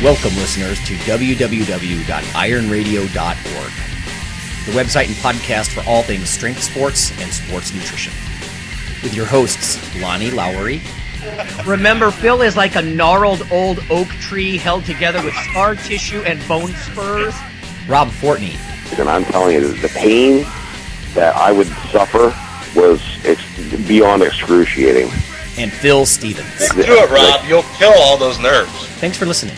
Welcome, listeners, to www.ironradio.org, the website and podcast for all things strength sports and sports nutrition. With your hosts, Lonnie Lowry. Remember, Phil is like a gnarled old oak tree held together with scar tissue and bone spurs. Rob Fortney. And I'm telling you, the pain that I would suffer was beyond excruciating. And Phil Stevens. Do it, Rob. You'll kill all those nerves. Thanks for listening.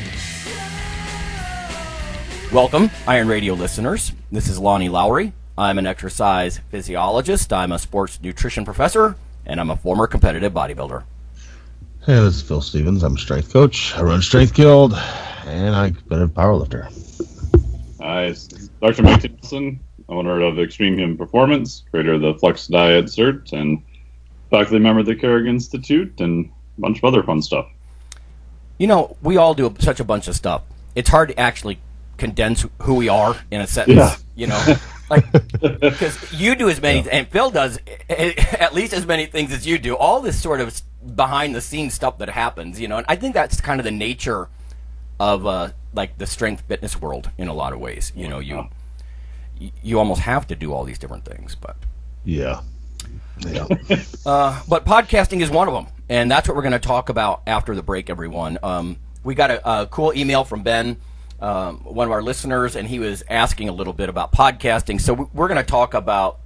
Welcome, Iron Radio listeners. This is Lonnie Lowry. I'm an exercise physiologist, I'm a sports nutrition professor, and I'm a former competitive bodybuilder. Hey, this is Phil Stevens. I'm a strength coach. I run Strength Guild, and I'm a competitive powerlifter. Hi, this is Dr. Mike Nielsen, owner of Extreme Human Performance, creator of the Flex Diet Cert, and faculty member of the Carrick Institute, and a bunch of other fun stuff. You know, we all do such a bunch of stuff. It's hard to actually condense who we are in a sentence. Yeah. You know, like, because you do as many, and Phil does at least as many things as you do. All this sort of behind the scenes stuff that happens, you know, and I think that's kind of the nature of like the strength fitness world in a lot of ways. You know, you almost have to do all these different things, but Yeah. but podcasting is one of them, and that's what we're going to talk about after the break, everyone. We got a cool email from Ben, one of our listeners, and he was asking a little bit about podcasting, so we're going to talk about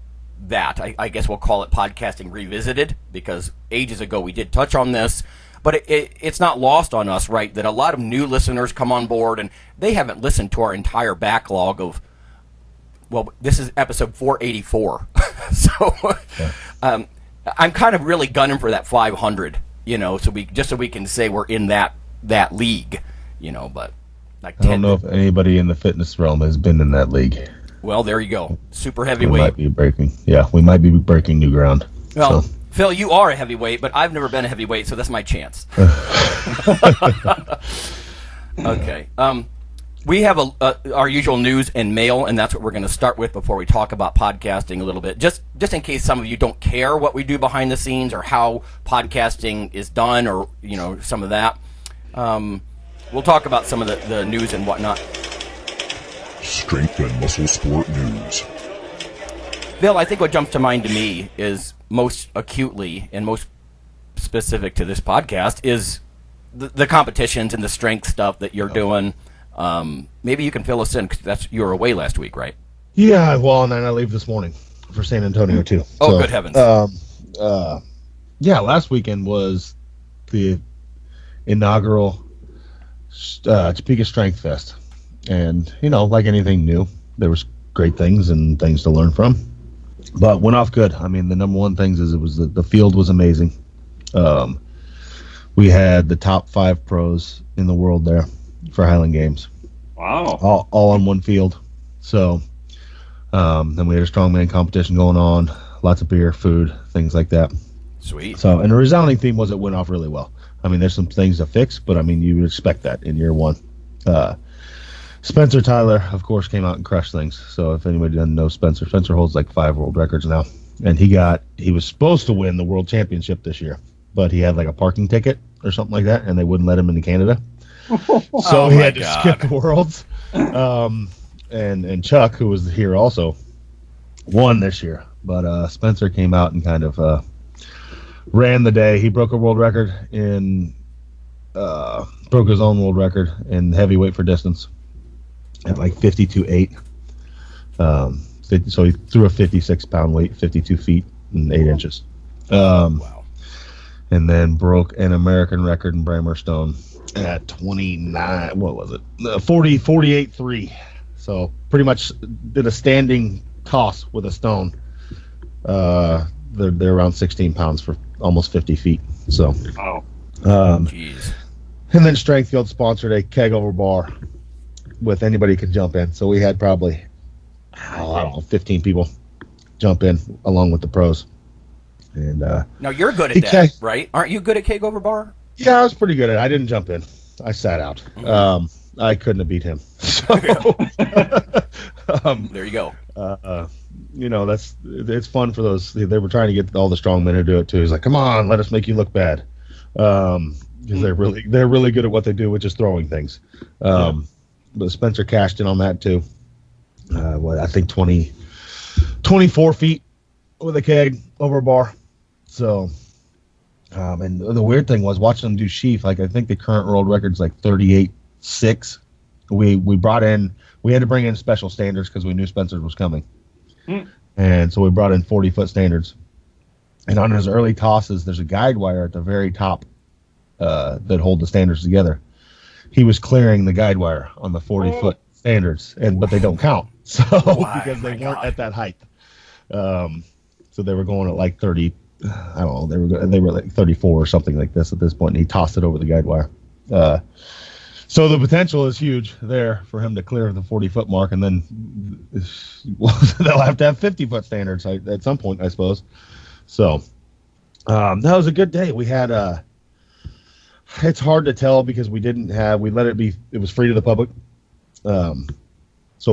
that. I guess we'll call it Podcasting Revisited, because ages ago we did touch on this, but it's not lost on us, right, that a lot of new listeners come on board, and they haven't listened to our entire backlog of, well, this is episode 484, so I'm kind of really gunning for that 500, you know, so we can say we're in that league, you know, but like I don't know if anybody in the fitness realm has been in that league. Well, there you go. Super We heavyweight. might be breaking new ground. Well, so. Phil, you are a heavyweight, but I've never been a heavyweight, so that's my chance. Okay. We have our usual news and mail, and that's what we're going to start with before we talk about podcasting a little bit. Just in case some of you don't care what we do behind the scenes or how podcasting is done, or you know, some of that. We'll talk about some of the news and whatnot. Strength and muscle sport news. Bill, I think what jumps to mind to me is most acutely and most specific to this podcast is the competitions and the strength stuff that you're doing. Maybe you can fill us in, because you were away last week, right? Yeah, well, and then I leave this morning for San Antonio, too. Oh, so, good heavens. Yeah, last weekend was the inaugural Topeka Strength Fest. And, you know, like anything new, there was great things and things to learn from. But went off good. I mean, the number one things is it was the field was amazing. We had the top 5 pros in the world there for Highland Games. Wow. All on one field. So then we had a strongman competition going on, lots of beer, food, things like that. Sweet. So, and the resounding theme was it went off really well. I mean, there's some things to fix, but I mean, you would expect that in year one. Spencer Tyler, of course, came out and crushed things. So if anybody doesn't know Spencer holds like 5 world records now. And he was supposed to win the world championship this year, but he had like a parking ticket or something like that, and they wouldn't let him into Canada. So he had to skip the Worlds. And Chuck, who was here also, won this year. But Spencer came out and kind of ran the day. He broke a world record broke his own world record in heavyweight for distance at like 52.8. So he threw a 56-pound weight, 52 feet and 8 inches. Wow. And then broke an American record in Brammer Stone at 29, what was it? 48.3. So pretty much did a standing toss with a stone. They're around 16 pounds for almost 50 feet. So, Wow. Jeez. And then Strength Guild sponsored a keg over bar with anybody could jump in. So we had probably, I don't know, 15 people jump in along with the pros. And Now you're good at that, right? Aren't you good at keg over bar? yeah, I was pretty good at it. I didn't jump in. I sat out. Mm-hmm. I couldn't have beat him. So, There you go. you know, it's fun for those. They were trying to get all the strong men to do it too. He's like, come on, let us make you look bad. because they're really good at what they do, which is throwing things. But Spencer cashed in on that too. I think 24 feet with a keg over a bar. So, and the weird thing was watching them do sheaf. Like, I think the current world record is like 38.6. We had to bring in special standards because we knew Spencer was coming. And so we brought in 40-foot standards. And on his early tosses, there's a guide wire at the very top that hold the standards together. He was clearing the guide wire on the 40-foot standards, but they don't count. So because they weren't at that height. So they were going at like 30. I don't know. They were like 34 or something like this at this point. And he tossed it over the guide wire. So the potential is huge there for him to clear the 40-foot mark, and then they'll have to have 50-foot standards at some point, I suppose. So that was a good day. We had it's hard to tell because we let it be. It was free to the public, so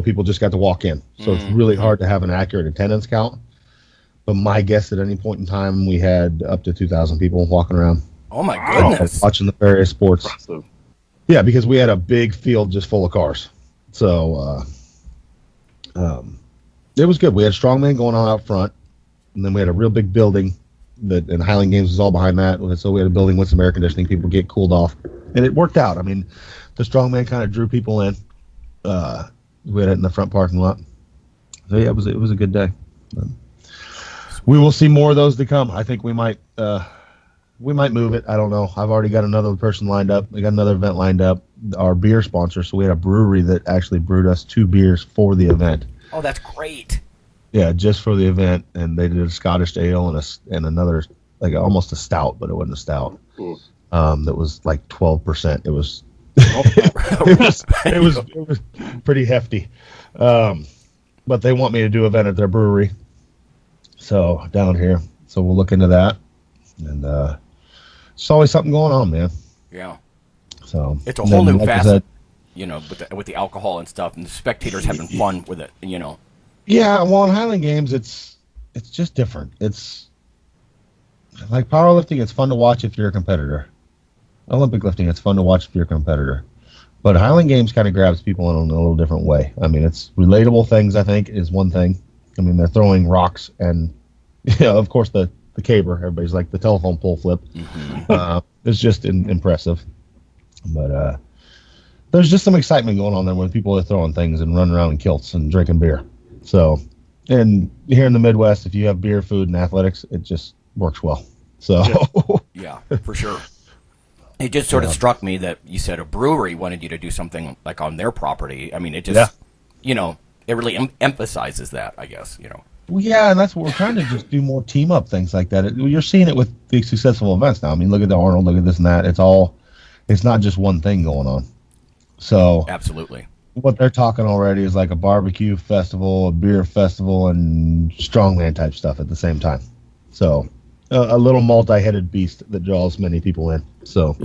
people just got to walk in. So it's really hard to have an accurate attendance count. But my guess at any point in time, we had up to 2,000 people walking around. Oh my goodness! Watching the various sports. Impressive. Yeah, because we had a big field just full of cars. So it was good. We had strongman going on out front, and then we had a real big building and Highland Games was all behind that. So we had a building with some air conditioning. People get cooled off, and it worked out. I mean, the strongman kind of drew people in. We had it in the front parking lot. So yeah, it was a good day. We will see more of those to come. I think we might move it. I don't know. I've already got another person lined up. We got another event lined up. Our beer sponsor. So we had a brewery that actually brewed us 2 beers for the event. Oh, that's great. Yeah, just for the event, and they did a Scottish ale and another, like almost a stout, but it wasn't a stout. That was like 12%. It was it was pretty hefty. But they want me to do an event at their brewery. So down here. So we'll look into that. And it's always something going on, man. Yeah. So it's a whole new facet, with the alcohol and stuff, and the spectators having fun with it, Yeah, well, in Highland Games, it's just different. It's like powerlifting. It's fun to watch if you're a competitor. Olympic lifting, it's fun to watch if you're a competitor. But Highland Games kind of grabs people in a little different way. I mean, it's relatable things, I think, is one thing. I mean, they're throwing rocks and, of course, the caber. Everybody's like the telephone pole flip. It's just impressive. But there's just some excitement going on there when people are throwing things and running around in kilts and drinking beer. So, and here in the Midwest, if you have beer, food, and athletics, it just works well. So, yeah, for sure. It just sort of struck me that you said a brewery wanted you to do something like on their property. I mean, it just, it really emphasizes that, I guess, Well, yeah, and that's what we're trying to just do more team up things like that. You're seeing it with the successful events now. I mean, look at the Arnold, look at this and that. It's not just one thing going on. So, absolutely. What they're talking already is like a barbecue festival, a beer festival, and strongman type stuff at the same time. So, a little multi-headed beast that draws many people in. So,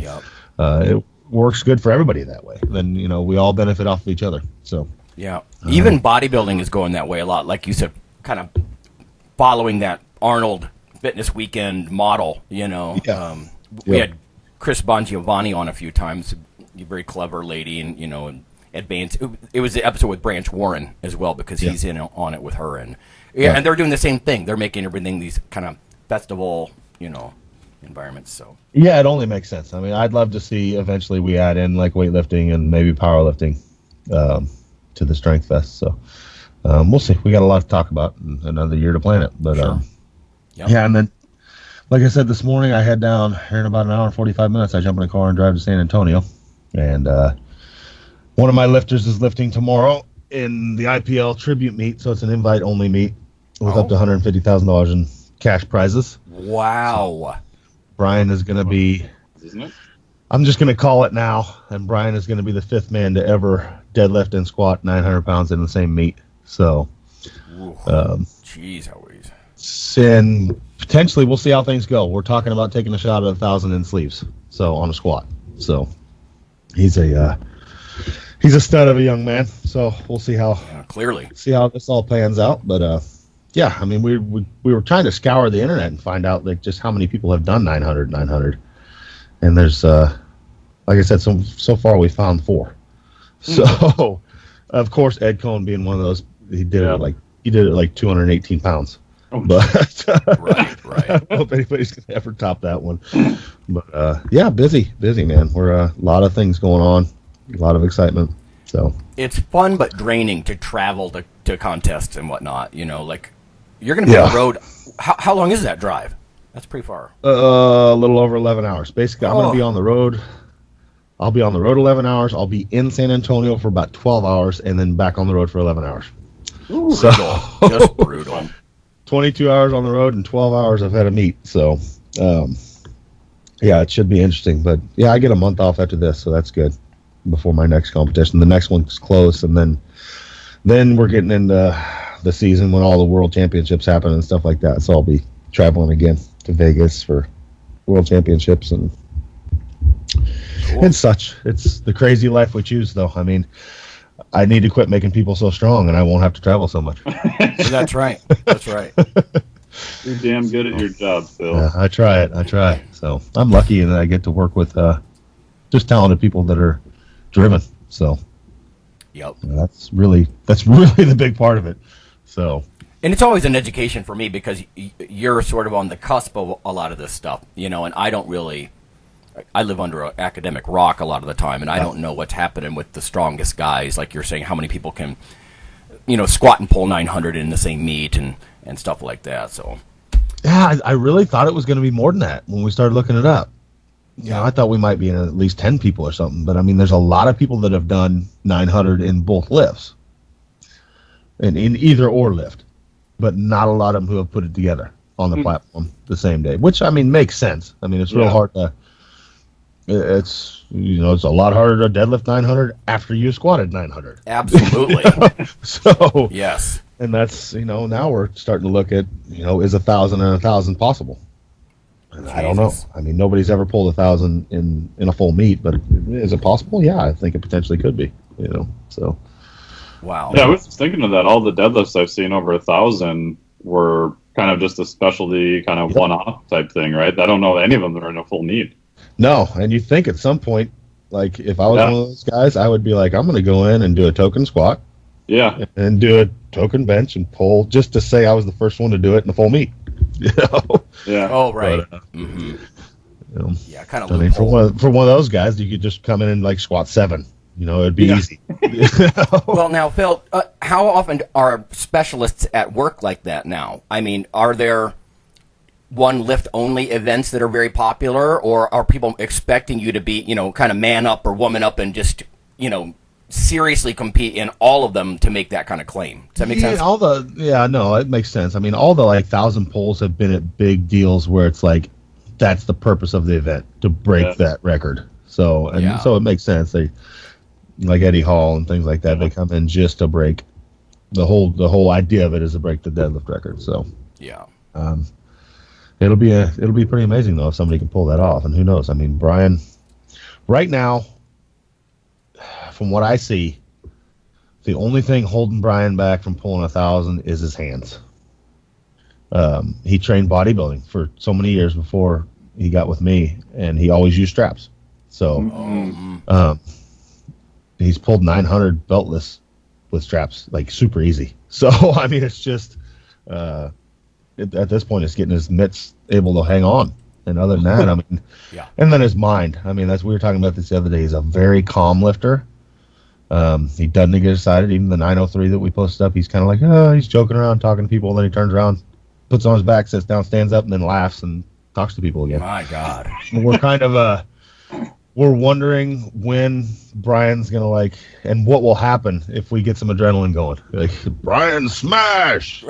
it works good for everybody that way. Then, we all benefit off of each other. So, yeah. Even bodybuilding is going that way a lot. Like you said, kind of following that Arnold Fitness Weekend model, We had Chris Bongiovanni on a few times, a very clever lady, and, advanced. It was the episode with Branch Warren as well because he's in on it with her, and and they're doing the same thing. They're making everything these kind of festival, environments. So yeah, it only makes sense. I mean, I'd love to see eventually we add in like weightlifting and maybe powerlifting to the Strength Fest. So we'll see. We got a lot to talk about. Another year to plan it, but yeah. And then, like I said this morning, I head down here in about an hour and 45 minutes. I jump in a car and drive to San Antonio, and one of my lifters is lifting tomorrow in the IPL tribute meet, so it's an invite-only meet with up to $150,000 in cash prizes. Wow. So Brian is going to be, Isn't it? I'm just going to call it now, and Brian is going to be the 5th man to ever deadlift and squat 900 pounds in the same meet. So, jeez, Louise. And potentially we'll see how things go. We're talking about taking a shot at 1,000 in sleeves, so on a squat. So he's a stud of a young man. So we'll see how see how this all pans out. But yeah, I mean we were trying to scour the internet and find out like just how many people have done 900, and there's like I said, so far we found 4. So of course Ed Cohn being one of those, he did it like 218 pounds. But right. I don't know if anybody's gonna ever top that one. But yeah, busy man. We're a lot of things going on, a lot of excitement. So it's fun but draining to travel to contests and whatnot. Like you're going to be on the road. How long is that drive? That's pretty far. A little over 11 hours. Basically, I'm going to be on the road. I'll be on the road 11 hours. I'll be in San Antonio for about 12 hours, and then back on the road for 11 hours. Ooh, so just brutal. 22 hours on the road and 12 hours I've had a meet. So, yeah, it should be interesting. But, yeah, I get a month off after this, so that's good before my next competition. The next one's close, and then we're getting into the season when all the world championships happen and stuff like that. So I'll be traveling again to Vegas for world championships and such. It's the crazy life we choose, though. I mean, I need to quit making people so strong, and I won't have to travel so much. That's right. You're damn good at your job, Phil. Yeah, I try. So I'm lucky in that I get to work with just talented people that are driven. So yep, that's really the big part of it. So, and it's always an education for me because you're sort of on the cusp of a lot of this stuff, and I don't really. I live under an academic rock a lot of the time, and I don't know what's happening with the strongest guys. Like you're saying, how many people can, squat and pull 900 in the same meet and stuff like that. So, yeah, I really thought it was going to be more than that when we started looking it up. I thought we might be in at least 10 people or something. But, I mean, there's a lot of people that have done 900 in both lifts, in either or lift, but not a lot of them who have put it together on the platform the same day, which, I mean, makes sense. I mean, it's real hard to... It's it's a lot harder to deadlift 900 after you squatted 900. Absolutely. So yes, and that's now we're starting to look at is 1,000 and 1,000 possible? And I don't know. I mean, nobody's ever pulled 1,000 in a full meet, but is it possible? Yeah, I think it potentially could be. So wow. Yeah, I was thinking of that. All the deadlifts I've seen over 1,000 were kind of just a specialty, kind of one-off type thing, right? I don't know any of them that are in a full meet. No, and you think at some point, like if I was one of those guys, I would be like, I'm going to go in and do a token squat, and do a token bench and pull just to say I was the first one to do it in the full meet. Yeah. Oh, right. But, yeah, kind of. I mean, for one of those guys, you could just come in and like squat 7. It'd be easy. Well, now, Phil, how often are specialists at work like that now? I mean, are there one lift only events that are very popular, or are people expecting you to be, kind of man up or woman up and just, seriously compete in all of them to make that kind of claim? Does that make sense? No, it makes sense. I mean, all the 1,000 pulls have been at big deals where it's like that's the purpose of the event, to break that record. So so it makes sense. They like Eddie Hall and things like that. They come in just to break the whole idea of it is to break the deadlift record. So it'll be pretty amazing though if somebody can pull that off. And who knows? I mean, Brian, right now, from what I see, the only thing holding Brian back from pulling 1,000 is his hands. He trained bodybuilding for so many years before he got with me, and he always used straps. So he's pulled 900 beltless with straps, like super easy. So I mean, it's just at this point, it's getting his mitts able to hang on. And other than that, I mean, and then his mind. I mean, we were talking about this the other day. He's a very calm lifter. He doesn't get excited. Even the 903 that we posted up, he's kind of like, he's joking around, talking to people. And then he turns around, puts on his back, sits down, stands up, and then laughs and talks to people again. My God. We're kind of we're wondering when Brian's going to and what will happen if we get some adrenaline going. Like, Brian smash!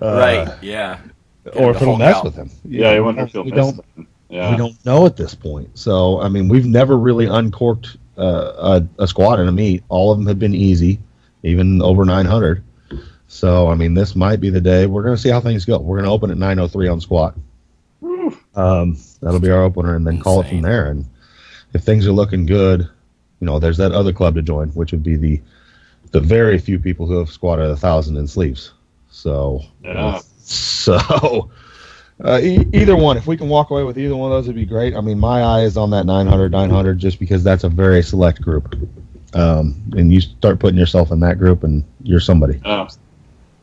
Right, yeah. Or if it'll mess with him. Yeah, I wonder if he'll miss them. Yeah. We don't know at this point. So, I mean, we've never really uncorked a squat in a meet. All of them have been easy, even over 900. So, I mean, this might be the day. We're going to see how things go. We're going to open at 903 on squat. That'll be our opener, and then call it from there. And if things are looking good, there's that other club to join, which would be the very few people who have squatted 1,000 in sleeves. So, Either one. If we can walk away with either one of those, it'd be great. I mean, my eye is on that 900 just because that's a very select group. And you start putting yourself in that group, and you're somebody.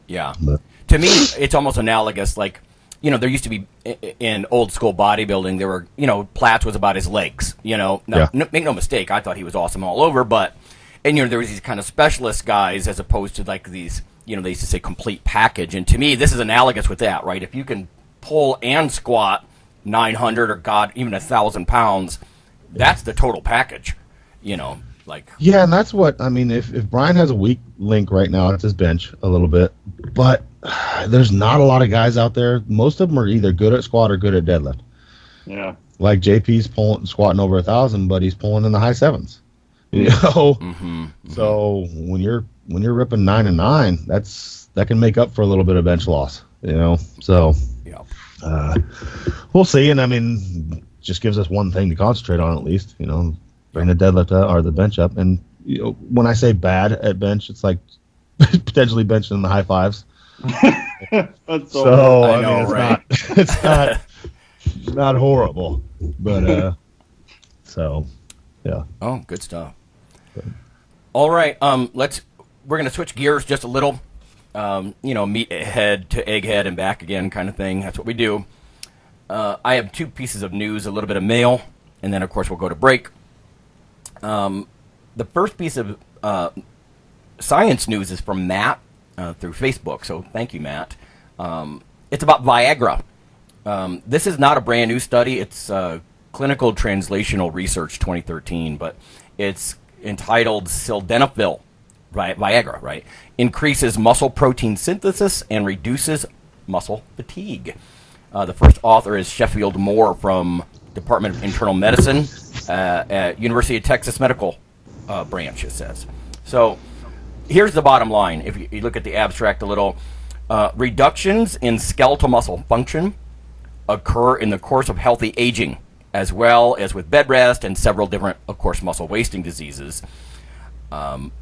Yeah. But, to me, it's almost analogous. Like, there used to be in old school bodybuilding, there were, Platts was about his legs. Make no mistake, I thought he was awesome all over, but, and there was these kind of specialist guys as opposed to like these, they used to say complete package. And to me, this is analogous with that, right? If you can pull and squat 900 or God, even 1,000 pounds, that's the total package, like. Yeah, and that's what, I mean, if Brian has a weak link right now, it's his bench a little bit, but there's not a lot of guys out there. Most of them are either good at squat or good at deadlift. Yeah. Like JP's squatting over 1,000, but he's pulling in the high sevens. So when you're ripping 9 and 9, that can make up for a little bit of bench loss. So we'll see. And I mean, just gives us one thing to concentrate on at least. Bring the deadlift up, or the bench up. And when I say bad at bench, it's like potentially benching in the high fives. That's so I know, mean, right? It's not horrible, but so yeah. Oh, good stuff. All right, we're gonna switch gears just a little. Meat head to egghead and back again kind of thing. That's what we do. I have two pieces of news, a little bit of mail, and then of course we'll go to break. The first piece of science news is from Matt through Facebook, so thank you, Matt. It's about Viagra. This is not a brand new study. It's Clinical Translational Research 2013, but it's entitled Sildenafil, Viagra, right? Increases muscle protein synthesis and reduces muscle fatigue. The first author is Sheffield Moore from Department of Internal Medicine at University of Texas Medical Branch, it says. So here's the bottom line. If you look at the abstract a little, reductions in skeletal muscle function occur in the course of healthy aging, as well as with bed rest and several different, of course, muscle wasting diseases.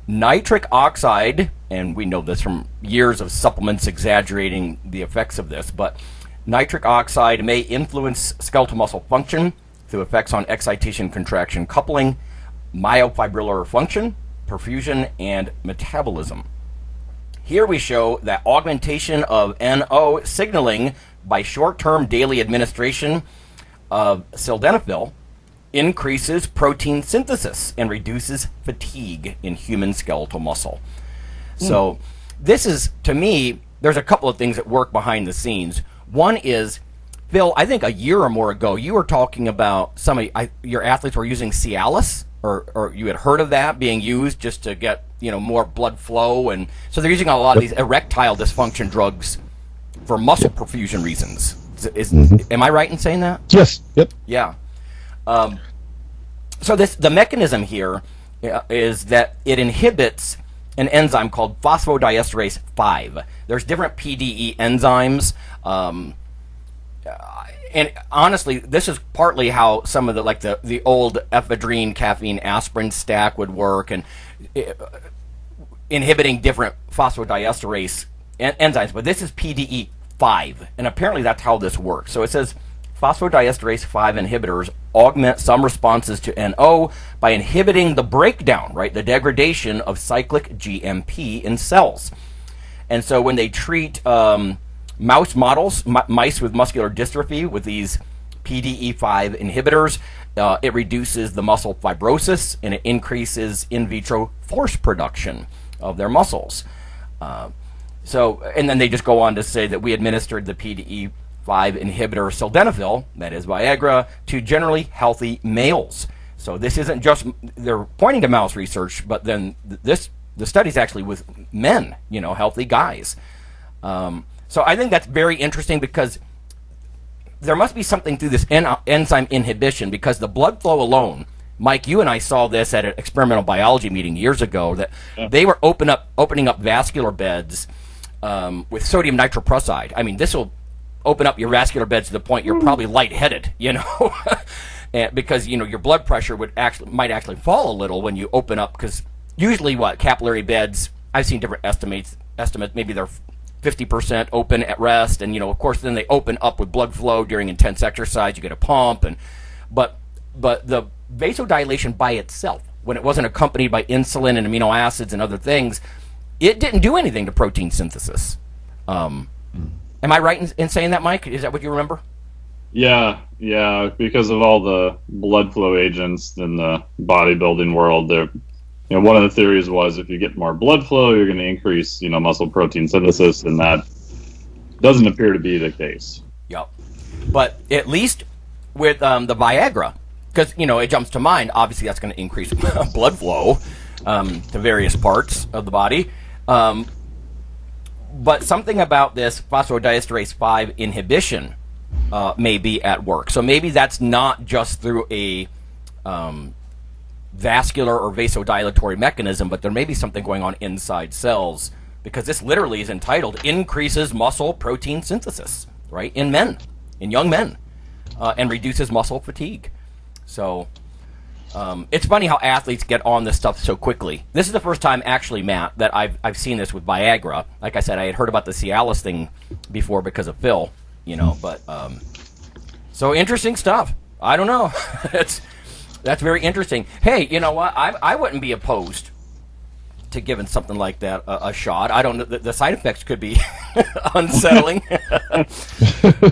Nitric oxide, and we know this from years of supplements exaggerating the effects of this, but nitric oxide may influence skeletal muscle function through effects on excitation, contraction, coupling, myofibrillar function, perfusion, and metabolism. Here we show that augmentation of NO signaling by short-term daily administration of sildenafil increases protein synthesis and reduces fatigue in human skeletal muscle. So this is, to me, there's a couple of things that work behind the scenes. One is, Phil, I think a year or more ago, you were talking about your athletes were using Cialis, or you had heard of that being used just to get more blood flow, and so they're using a lot of these erectile dysfunction drugs for muscle perfusion reasons. Am I right in saying that? Yes. Yep. Yeah. So the mechanism here is that it inhibits an enzyme called phosphodiesterase 5. There's different PDE enzymes, and honestly, this is partly how some of the old ephedrine, caffeine, aspirin stack would work, and inhibiting different phosphodiesterase enzymes. But this is PDE 5, and apparently that's how this works. So it says phosphodiesterase 5 inhibitors augment some responses to NO by inhibiting the breakdown, right, the degradation of cyclic GMP in cells. And so when they treat mouse models, mice with muscular dystrophy, with these PDE5 inhibitors, it reduces the muscle fibrosis and it increases in vitro force production of their muscles. And then they just go on to say that we administered the PDE5 inhibitor sildenafil, that is Viagra, to generally healthy males. So this isn't just, they're pointing to mouse research, but then the study's actually with men, healthy guys. So I think that's very interesting because there must be something through this enzyme inhibition, because the blood flow alone, Mike, you and I saw this at an experimental biology meeting years ago, that they were opening up vascular beds with sodium nitroprusside. I mean, this will open up your vascular beds to the point you're probably lightheaded, because your blood pressure might actually fall a little when you open up, because usually capillary beds, I've seen different estimates, maybe they're 50% open at rest, and of course then they open up with blood flow during intense exercise. You get a pump, but the vasodilation by itself, when it wasn't accompanied by insulin and amino acids and other things, it didn't do anything to protein synthesis. Am I right in saying that, Mike? Is that what you remember? Yeah, because of all the blood flow agents in the bodybuilding world, one of the theories was if you get more blood flow, you're going to increase, muscle protein synthesis, and that doesn't appear to be the case. Yep. But at least with the Viagra, because, it jumps to mind, obviously that's going to increase blood flow to various parts of the body. But something about this phosphodiesterase 5 inhibition may be at work. So maybe that's not just through a vascular or vasodilatory mechanism, but there may be something going on inside cells, because this literally is entitled Increases Muscle Protein Synthesis, right, in young men, and reduces muscle fatigue. So it's funny how athletes get on this stuff so quickly. This is the first time, actually, Matt, that I've seen this with Viagra. Like I said, I had heard about the Cialis thing before because of Phil, but so interesting stuff. I don't know. That's very interesting. Hey, you know what? I wouldn't be opposed to giving something like that a shot. I don't know. The side effects could be unsettling,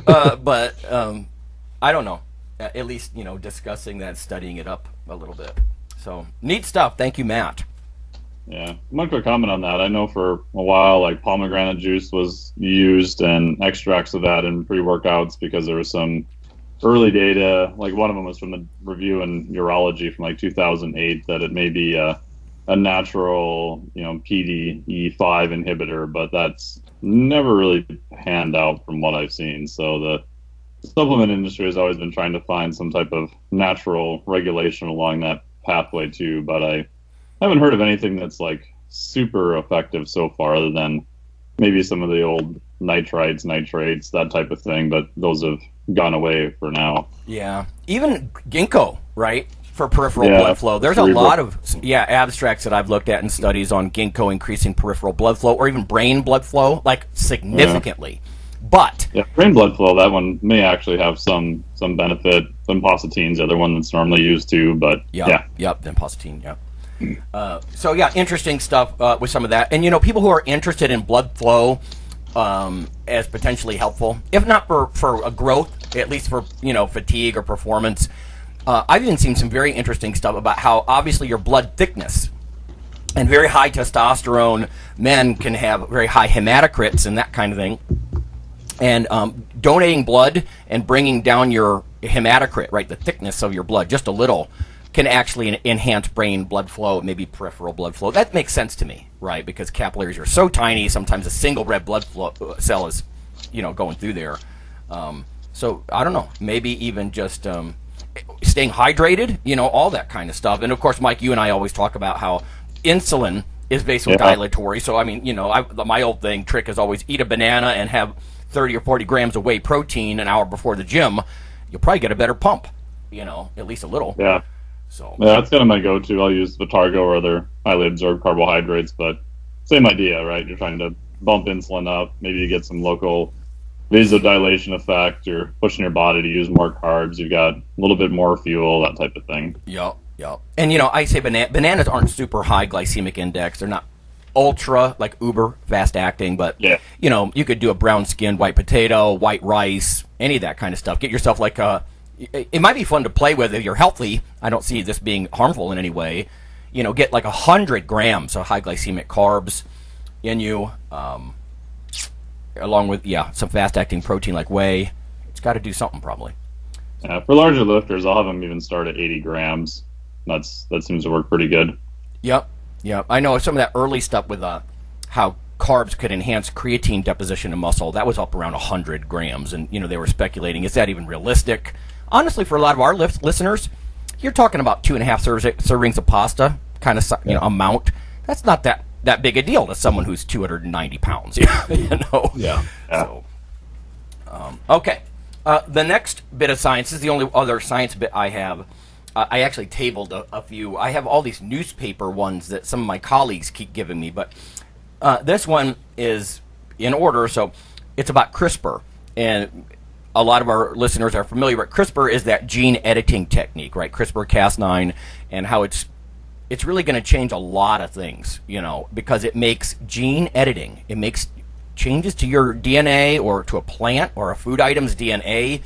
but I don't know. At least, discussing that, studying it up a little bit. So, neat stuff. Thank you, Matt. Yeah. One quick comment on that. I know for a while, like, pomegranate juice was used and extracts of that in pre-workouts because there was some early data. Like, one of them was from the review in Urology from, 2008, that it may be a natural, PDE5 inhibitor, but that's never really panned out from what I've seen. So, the supplement industry has always been trying to find some type of natural regulation along that pathway too, but I haven't heard of anything that's super effective so far, other than maybe some of the old nitrates, that type of thing, but those have gone away for now. Yeah, even ginkgo, right, for peripheral blood flow. There's a lot of abstracts that I've looked at in studies on ginkgo increasing peripheral blood flow, or even brain blood flow, significantly. Yeah. But brain blood flow, that one may actually have some benefit. Vinpocetine's the other one that's normally used too, but vinpocetine, so interesting stuff with some of that. And people who are interested in blood flow as potentially helpful, if not for a growth, at least for fatigue or performance. I've even seen some very interesting stuff about how obviously your blood thickness and very high testosterone men can have very high hematocrits and that kind of thing. And donating blood and bringing down your hematocrit, right, the thickness of your blood, just a little, can actually enhance brain blood flow, maybe peripheral blood flow. That makes sense to me, right, because capillaries are so tiny, sometimes a single red blood flow cell is, going through there. So, I don't know, maybe even just staying hydrated, all that kind of stuff. And, of course, Mike, you and I always talk about how insulin is vasodilatory. So, I mean, my old trick is always eat a banana and have 30 or 40 grams of whey protein an hour before the gym. You'll probably get a better pump, at least a little. Yeah. So that's kind of my go-to. I'll use Vitargo or other highly absorbed carbohydrates, but same idea, right? You're trying to bump insulin up. Maybe you get some local vasodilation effect. You're pushing your body to use more carbs. You've got a little bit more fuel, that type of thing. Yep. And, I say bananas aren't super high glycemic index. They're not ultra, uber fast acting, but you could do a brown skinned white potato, white rice, any of that kind of stuff. Get yourself it might be fun to play with if you're healthy. I don't see this being harmful in any way. Get 100 grams of high glycemic carbs in you, along with some fast acting protein like whey. It's got to do something probably. Yeah, for larger lifters, I'll have them even start at 80 grams. That seems to work pretty good. Yep. I know some of that early stuff with how carbs could enhance creatine deposition in muscle. That was up around 100 grams, and they were speculating, is that even realistic? Honestly, for a lot of our listeners, you're talking about 2.5 servings of pasta kind of amount. That's not that big a deal to someone who's 290 pounds. Yeah. So, okay. The next bit of science is the only other science bit I have. I actually tabled a few. I have all these newspaper ones that some of my colleagues keep giving me, but this one is in order. So it's about CRISPR, and a lot of our listeners are familiar with CRISPR is that gene editing technique, right? CRISPR-Cas9, and how it's really going to change a lot of things, because it makes gene editing. It makes changes to your DNA or to a plant or a food item's DNA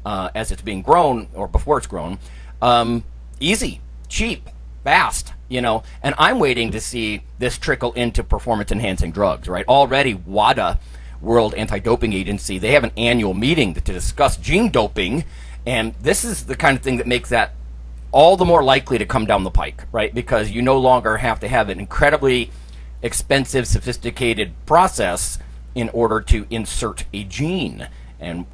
as it's being grown or before it's grown, easy, cheap, fast, and I'm waiting to see this trickle into performance-enhancing drugs, right? Already, WADA, World Anti-Doping Agency, they have an annual meeting to discuss gene doping, and this is the kind of thing that makes that all the more likely to come down the pike, right? Because you no longer have to have an incredibly expensive, sophisticated process in order to insert a gene. And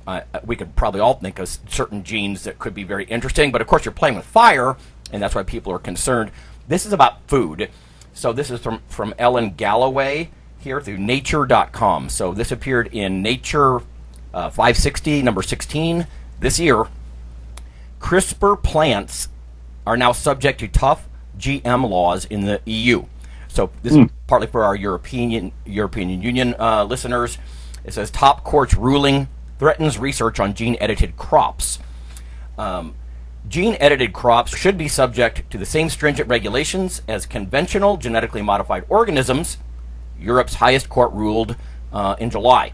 we could probably all think of certain genes that could be very interesting, but of course you're playing with fire, and that's why people are concerned. This is about food. So this is from Ellen Galloway here through nature.com. So this appeared in Nature 560, number 16, this year. CRISPR plants are now subject to tough GM laws in the EU. So this is partly for our European Union listeners. It says top court's ruling threatens research on gene-edited crops. Gene-edited crops should be subject to the same stringent regulations as conventional genetically modified organisms, Europe's highest court ruled in July.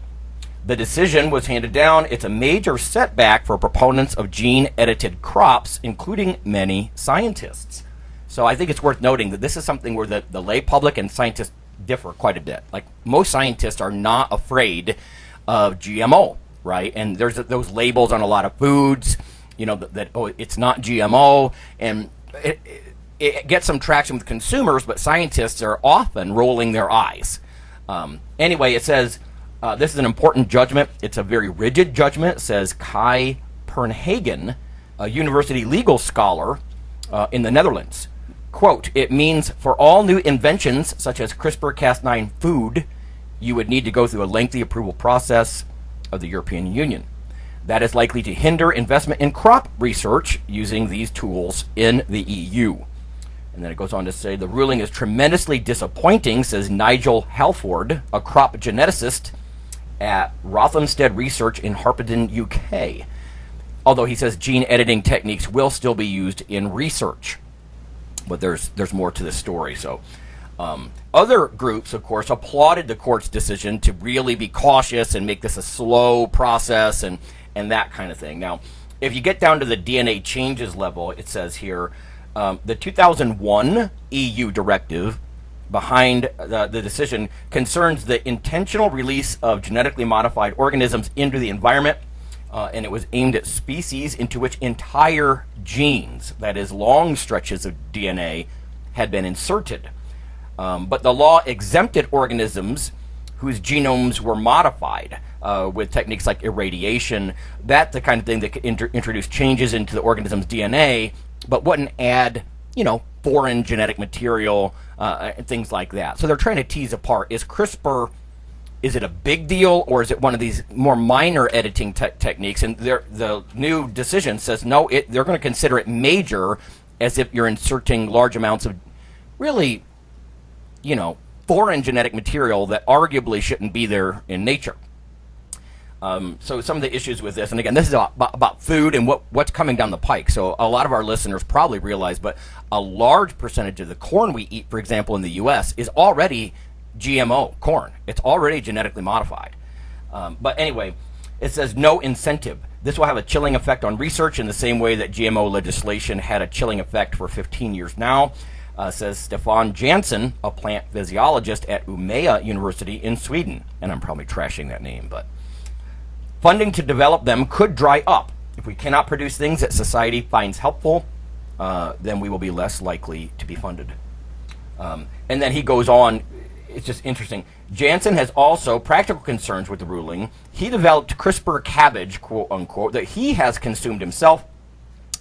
The decision was handed down. It's a major setback for proponents of gene-edited crops, including many scientists. So I think it's worth noting that this is something where the lay public and scientists differ quite a bit. Like, most scientists are not afraid of GMO, right? And there's those labels on a lot of foods, that it's not GMO, and it gets some traction with consumers, but scientists are often rolling their eyes. Anyway, it says, this is an important judgment. It's a very rigid judgment, says Kai Pernhagen, a university legal scholar in the Netherlands. Quote, it means for all new inventions, such as CRISPR-Cas9 food, you would need to go through a lengthy approval process of the European Union. That is likely to hinder investment in crop research using these tools in the EU. And then it goes on to say, the ruling is tremendously disappointing, says Nigel Halford, a crop geneticist at Rothamsted Research in Harpenden, UK. Although he says gene editing techniques will still be used in research. But there's more to this story. So other groups, of course, applauded the court's decision to really be cautious and make this a slow process and that kind of thing. Now, if you get down to the DNA changes level, it says here, the 2001 EU directive behind the decision concerns the intentional release of genetically modified organisms into the environment, and it was aimed at species into which entire genes, that is, long stretches of DNA, had been inserted. But the law exempted organisms whose genomes were modified with techniques like irradiation. That's the kind of thing that could introduce changes into the organism's DNA, but wouldn't add, foreign genetic material and things like that. So they're trying to tease apart, is CRISPR, is it a big deal, or is it one of these more minor editing techniques? And the new decision says, no, they're going to consider it major, as if you're inserting large amounts of really, foreign genetic material that arguably shouldn't be there in nature. So some of the issues with this, and again, this is about food and what's coming down the pike. So a lot of our listeners probably realize, but a large percentage of the corn we eat, for example, in the U.S., is already GMO corn. It's already genetically modified. But anyway, it says no incentive. This will have a chilling effect on research in the same way that GMO legislation had a chilling effect for 15 years now, says Stefan Jansson, a plant physiologist at Umeå University in Sweden. And I'm probably trashing that name, but funding to develop them could dry up. If we cannot produce things that society finds helpful, then we will be less likely to be funded. And then he goes on. It's just interesting. Jansen has also practical concerns with the ruling. He developed CRISPR cabbage, quote unquote, that he has consumed himself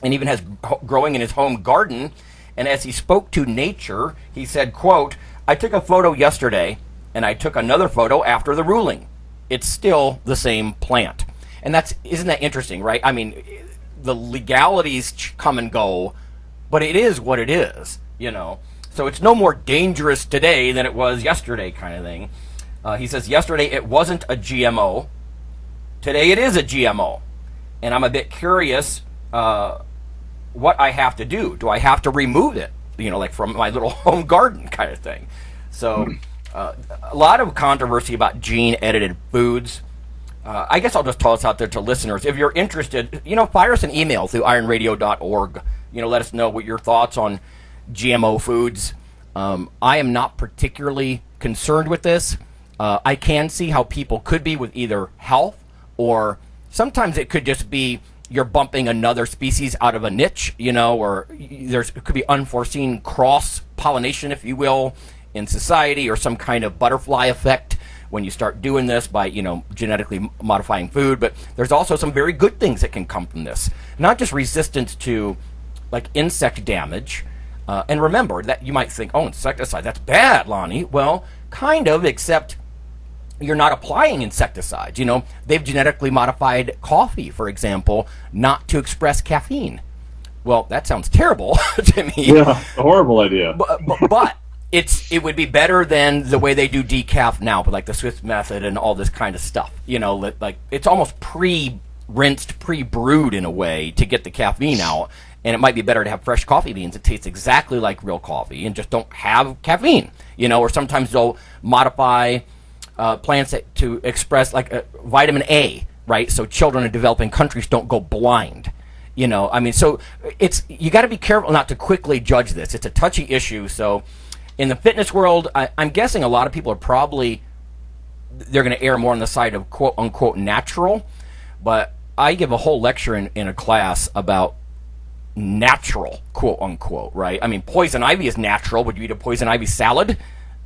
and even has growing in his home garden. And as he spoke to Nature, he said, quote, I took a photo yesterday and I took another photo after the ruling. It's still the same plant. And isn't that interesting, right? I mean, the legalities come and go, but it is what it is, So it's no more dangerous today than it was yesterday, kind of thing. He says, yesterday it wasn't a GMO. Today it is a GMO. And I'm a bit curious what I have to do. Do I have to remove it? Like from my little home garden kind of thing. So a lot of controversy about gene-edited foods. I guess I'll just toss out there to listeners. If you're interested, fire us an email through ironradio.org. Let us know what your thoughts on GMO foods. I am not particularly concerned with this. I can see how people could be with either health or sometimes it could just be you're bumping another species out of a niche, or it could be unforeseen cross-pollination, if you will, in society, or some kind of butterfly effect when you start doing this by, genetically modifying food. But there's also some very good things that can come from this. Not just resistance to, like, insect damage. And remember that you might think, oh, insecticide, that's bad, Lonnie. Well, kind of, except you're not applying insecticides. They've genetically modified coffee, for example, not to express caffeine. Well, that sounds terrible to me. Yeah, a horrible idea. But it would be better than the way they do decaf now, but like the Swiss method and all this kind of stuff. Like it's almost pre-rinsed, pre-brewed in a way to get the caffeine out. And it might be better to have fresh coffee beans that taste exactly like real coffee and just don't have caffeine. Or sometimes they'll modify plants to express like vitamin A, right? So children in developing countries don't go blind. So you got to be careful not to quickly judge this. It's a touchy issue. So in the fitness world, I'm guessing a lot of people are they're going to err more on the side of quote unquote natural. But I give a whole lecture in a class about natural, quote unquote, right? I mean, poison ivy is natural. Would you eat a poison ivy salad?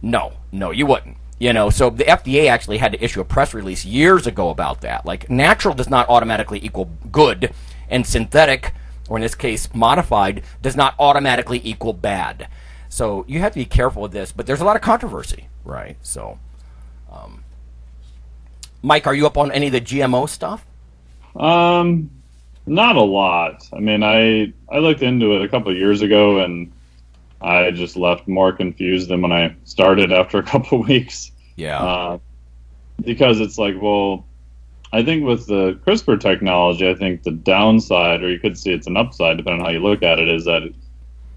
No, you wouldn't. So the FDA actually had to issue a press release years ago about that. Like, natural does not automatically equal good, and synthetic, or in this case modified, does not automatically equal bad. So you have to be careful with this, but there's a lot of controversy, right? So, Mike, are you up on any of the GMO stuff? Not a lot. I mean, I looked into it a couple of years ago, and I just left more confused than when I started after a couple of weeks. Yeah. Because it's like, well, I think with the CRISPR technology, I think the downside, or you could see it's an upside, depending on how you look at it, is that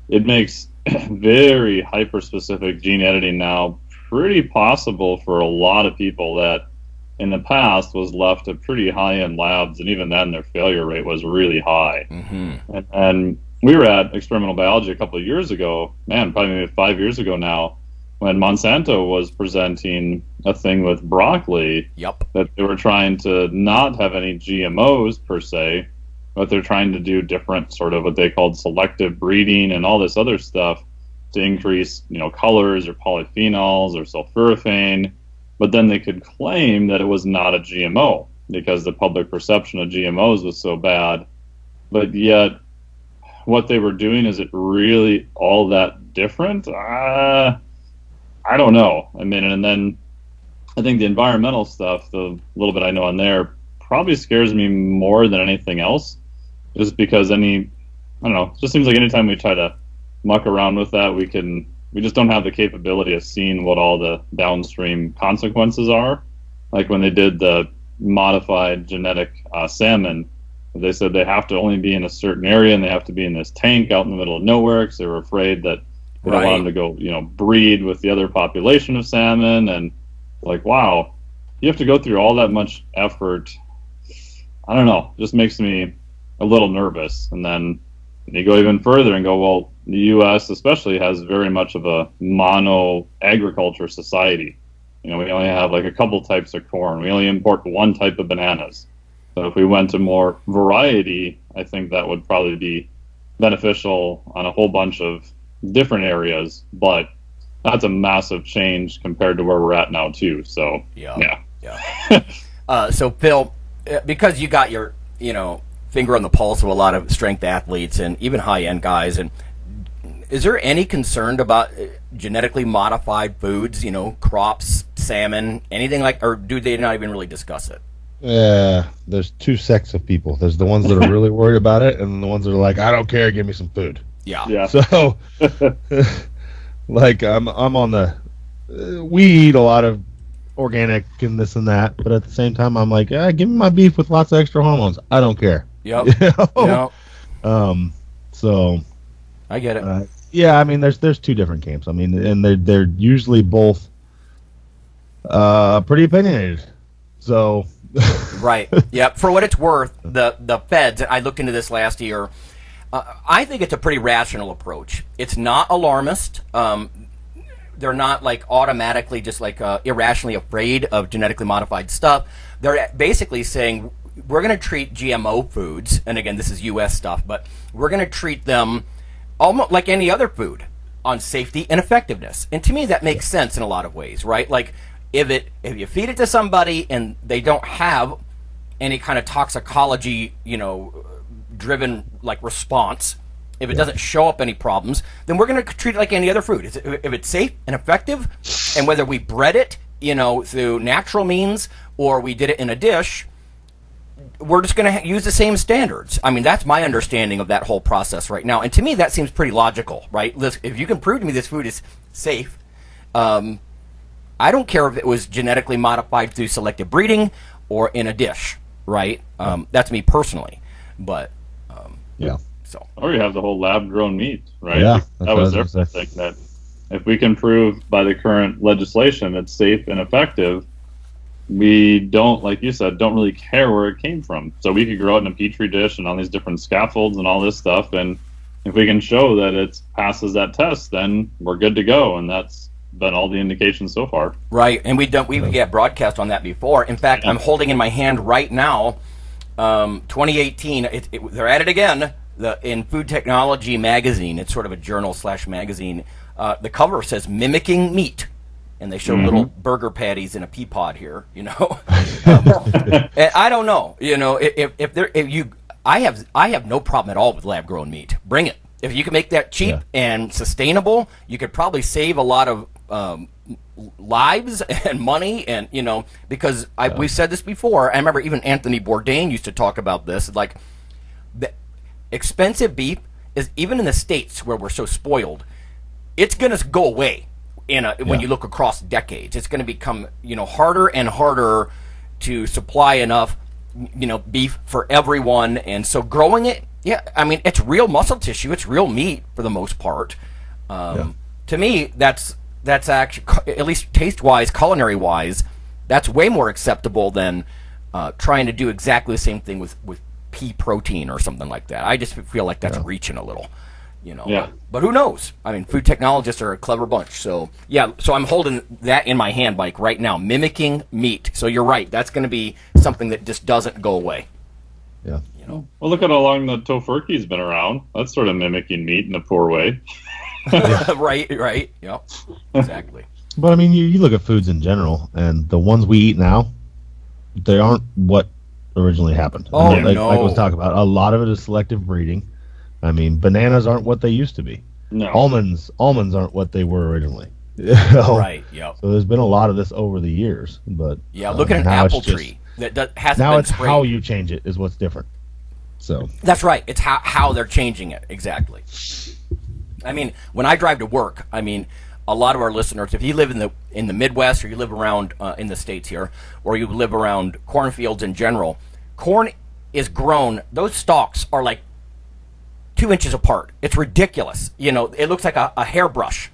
it makes very hyper-specific gene editing now pretty possible for a lot of people that in the past was left at pretty high-end labs, and even then their failure rate was really high. Mm-hmm. And we were at Experimental Biology a couple of years ago, probably maybe 5 years ago now, when Monsanto was presenting a thing with broccoli. Yep. That they were trying to not have any GMOs per se, but they're trying to do different sort of what they called selective breeding and all this other stuff to increase, colors or polyphenols or sulforaphane. But then they could claim that it was not a GMO because the public perception of GMOs was so bad. But yet, what they were doing, is it really all that different? I don't know. I mean, and then I think the environmental stuff, the little bit I know on there, probably scares me more than anything else, just because it just seems like anytime we try to muck around with that, we just don't have the capability of seeing what all the downstream consequences are. Like when they did the modified genetic salmon, they said they have to only be in a certain area and they have to be in this tank out in the middle of nowhere because they were afraid that they don't want them to go, breed with the other population of salmon. And like, wow, you have to go through all that much effort. I don't know, just makes me a little nervous. And then you go even further and go, well, the U.S. especially has very much of a mono agriculture society. We only have like a couple types of corn. We only import one type of bananas. So if we went to more variety, I think that would probably be beneficial on a whole bunch of different areas. But that's a massive change compared to where we're at now too. So yeah. So Phil, because you got your finger on the pulse of a lot of strength athletes and even high-end guys, and is there any concern about genetically modified foods, crops, salmon, anything like, or do they not even really discuss it? Yeah, there's two sects of people. There's the ones that are really worried about it, and the ones that are like, I don't care, give me some food. Yeah. So, like, I'm on the. We eat a lot of organic and this and that, but at the same time, I'm like, give me my beef with lots of extra hormones. I don't care. Yep. You know? So I get it. Yeah, I mean, there's two different camps. I mean, and they're usually both pretty opinionated. So right. Yep. For what it's worth, the feds. I looked into this last year. I think it's a pretty rational approach. It's not alarmist. They're not like automatically just like irrationally afraid of genetically modified stuff. They're basically saying we're going to treat GMO foods, and again, this is U.S. stuff, but we're going to treat them almost like any other food on safety and effectiveness. And to me, that makes sense in a lot of ways, right? Like if you feed it to somebody and they don't have any kind of toxicology, driven like response, if it doesn't show up any problems, then we're going to treat it like any other food. If it's safe and effective, and whether we bred it, through natural means or we did it in a dish, we're just going to use the same standards. I mean, that's my understanding of that whole process right now. And to me, that seems pretty logical, right? If you can prove to me this food is safe, I don't care if it was genetically modified through selective breeding or in a dish, right? That's me personally. But, yeah. So. Or you have the whole lab-grown meat, right? Yeah, that was their thing, that if we can prove by the current legislation it's safe and effective, we don't, like you said, don't really care where it came from. So we could grow it in a petri dish and on these different scaffolds and all this stuff, and if we can show that it passes that test, then we're good to go, and that's been all the indications so far. Right, and we get broadcast on that before. In fact, I'm holding in my hand right now, 2018. They're at it again. In Food Technology magazine, it's sort of a journal/magazine. The cover says "Mimicking Meat," and they show little burger patties in a pea pod here. And I don't know. I have no problem at all with lab-grown meat. Bring it. If you can make that cheap and sustainable, you could probably save a lot of lives and money, and because we've said this before. I remember even Anthony Bourdain used to talk about this, like the expensive beef is, even in the States where we're so spoiled, it's going to go away when you look across decades. It's going to become harder and harder to supply enough beef for everyone, and so growing it, I mean, it's real muscle tissue, it's real meat for the most part. To me, that's actually, at least taste-wise, culinary-wise, that's way more acceptable than trying to do exactly the same thing with pea protein or something like that. I just feel like that's reaching a little, But who knows? I mean, food technologists are a clever bunch. So, so I'm holding that in my hand, Mike, right now, mimicking meat. So you're right. That's going to be something that just doesn't go away. Yeah. Well, look at how long the tofurkey's been around. That's sort of mimicking meat in a poor way. Right. Yep. Exactly. But I mean, you look at foods in general, and the ones we eat now, they aren't what originally happened. Oh, like no. I was talking about, a lot of it is selective breeding. I mean, bananas aren't what they used to be. No. Almonds aren't what they were originally. Right. Yep. So there's been a lot of this over the years, but look at an apple tree that hasn't now been it's sprayed. how you change it is what's different. So that's right. It's how they're changing it exactly. I mean, when I drive to work, I mean, a lot of our listeners, if you live in the Midwest, or you live around in the States here, or you live around cornfields in general, corn is grown. Those stalks are like 2 inches apart. It's ridiculous. It looks like a hairbrush.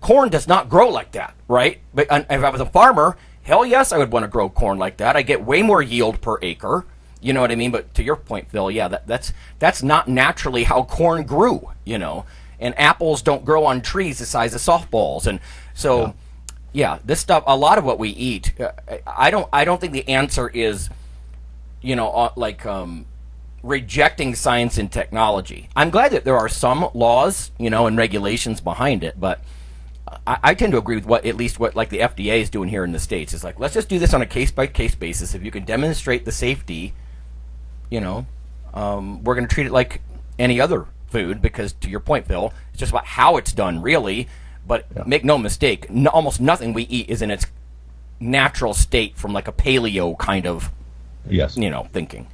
Corn does not grow like that, right? But if I was a farmer, hell yes, I would want to grow corn like that. I get way more yield per acre. You know what I mean? But to your point, Phil, that's not naturally how corn grew. And apples don't grow on trees the size of softballs, and so this stuff. A lot of what we eat, I don't think the answer is, rejecting science and technology. I'm glad that there are some laws, and regulations behind it, but I tend to agree with what like the FDA is doing here in the States. It's like, let's just do this on a case-by-case basis. If you can demonstrate the safety, we're going to treat it like any other food, because to your point, Phil, it's just about how it's done, really. But make no mistake, almost nothing we eat is in its natural state from like a paleo kind of thinking.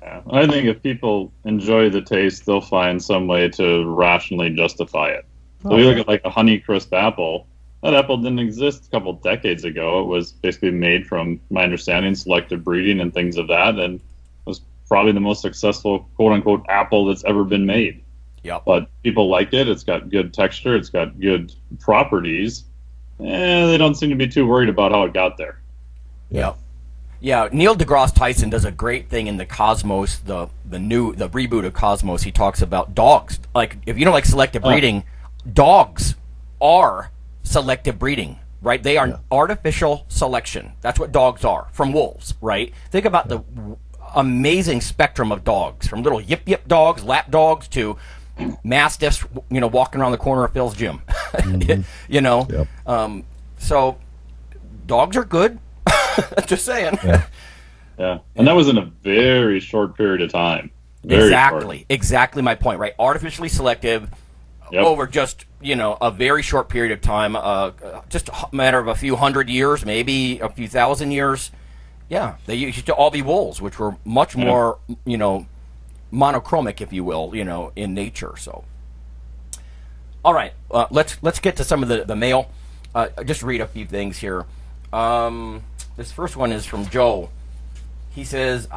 I think if people enjoy the taste, they'll find some way to rationally justify it. So we look at like a Honeycrisp apple. that apple didn't exist a couple decades ago. It was basically made from, my understanding, selective breeding and things of that, and was probably the most successful quote-unquote apple that's ever been made. Yep. But people like it. It's got good texture. It's got good properties. And they don't seem to be too worried about how it got there. Yep. Yeah, Neil deGrasse Tyson does a great thing in the Cosmos, the reboot of Cosmos. He talks about dogs. Like, if you don't like selective breeding, dogs are selective breeding, right? They are artificial selection. That's what dogs are, from wolves, right? Think about the amazing spectrum of dogs, from little yip-yip dogs, lap dogs, to mastiffs, walking around the corner of Phil's gym. So dogs are good. Just saying. Yeah, and that was in a very short period of time. Exactly my point, right? Artificially selective over just, a very short period of time, just a matter of a few hundred years, maybe a few thousand years. Yeah, they used to all be wolves, which were much more, monochromic, if you will, in nature. So, all right, let's get to some of the mail. Just read a few things here. This first one is from Joe. He says,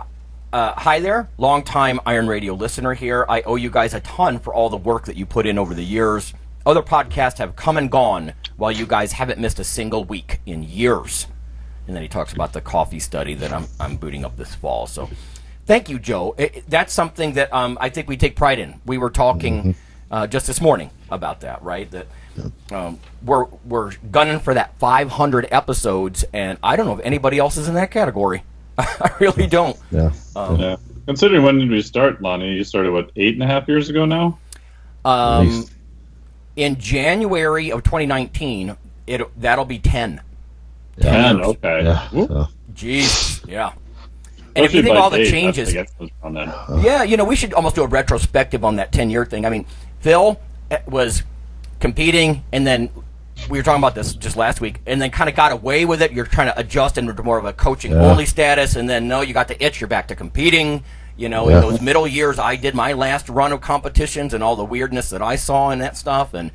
hi there, long-time Iron Radio listener here. I owe you guys a ton for all the work that you put in over the years. Other podcasts have come and gone, while you guys haven't missed a single week in years. And then he talks about the coffee study that I'm booting up this fall. So thank you, Joe. That's something that I think we take pride in. We were talking just this morning about that, right? That we're gunning for that 500 episodes, and I don't know if anybody else is in that category. I really don't. Yeah. Considering when did we start, Lonnie? You started, 8.5 years ago now? In January of 2019, that'll be 10. 10, okay. Yeah. Jeez, yeah. And if you think all the changes, we should almost do a retrospective on that 10-year thing. I mean, Phil was competing, and then we were talking about this just last week, and then kind of got away with it. You're trying to adjust into more of a coaching-only status, and then, no, you got the itch, you're back to competing. In those middle years, I did my last run of competitions and all the weirdness that I saw in that stuff, and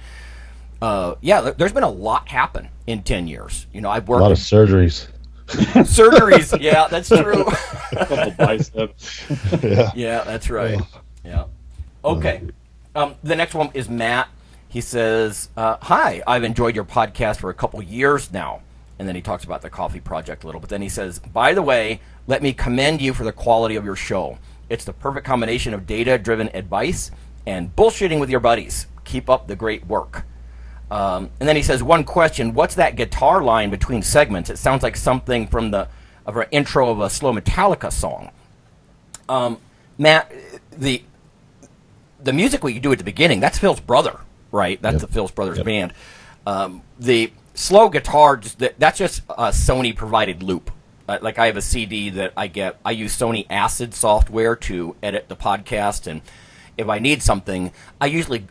there's been a lot happen in 10 years. I've worked a lot of surgeries. Surgeries, yeah, that's true. A couple biceps. Yeah, that's right. Yeah. Okay. The next one is Matt. He says, hi, I've enjoyed your podcast for a couple years now. And then he talks about the coffee project a little. But then he says, by the way, let me commend you for the quality of your show. It's the perfect combination of data-driven advice and bullshitting with your buddies. Keep up the great work. And then he says, one question, what's that guitar line between segments? It sounds like something from of an intro of a slow Metallica song. Matt, the music we do at the beginning, that's Phil's brother, right? That's the Phil's Brothers band. The slow guitar, that's just a Sony-provided loop. Like I have a CD that I use Sony Acid software to edit the podcast, and if I need something, I usually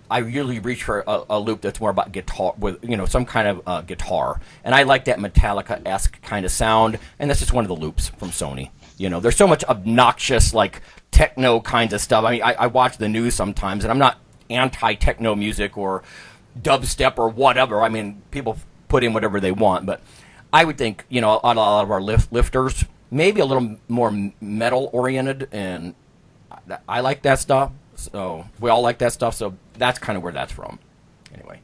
reach for a loop that's more about guitar, with some kind of guitar, and I like that Metallica-esque kind of sound, and that's just one of the loops from Sony. There's so much obnoxious like techno kinds of stuff. I mean, I watch the news sometimes, and I'm not anti-techno music or dubstep or whatever. I mean, people put in whatever they want, but I would think a lot of our lifters maybe a little more metal oriented, and I like that stuff. So we all like that stuff. So that's kind of where that's from. Anyway,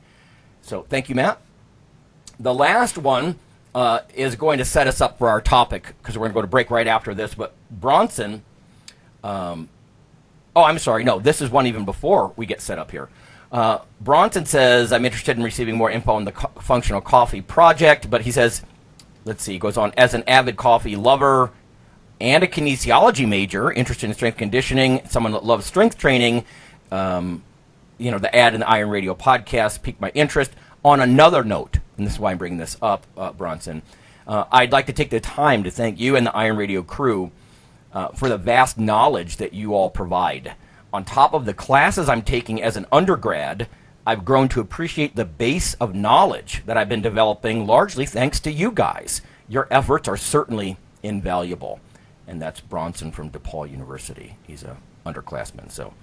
so thank you, Matt. The last one is going to set us up for our topic, because we're going to go to break right after this. But Bronson, I'm sorry. No, this is one even before we get set up here. Bronson says, I'm interested in receiving more info on the Functional Coffee Project, but he says, let's see, he goes on, as an avid coffee lover and a kinesiology major, interested in strength conditioning, someone that loves strength training, the ad in the Iron Radio podcast piqued my interest. On another note, and this is why I'm bringing this up, Bronson, I'd like to take the time to thank you and the Iron Radio crew for the vast knowledge that you all provide. On top of the classes I'm taking as an undergrad, I've grown to appreciate the base of knowledge that I've been developing largely thanks to you guys. Your efforts are certainly invaluable. And that's Bronson from DePaul University. He's a underclassman. So,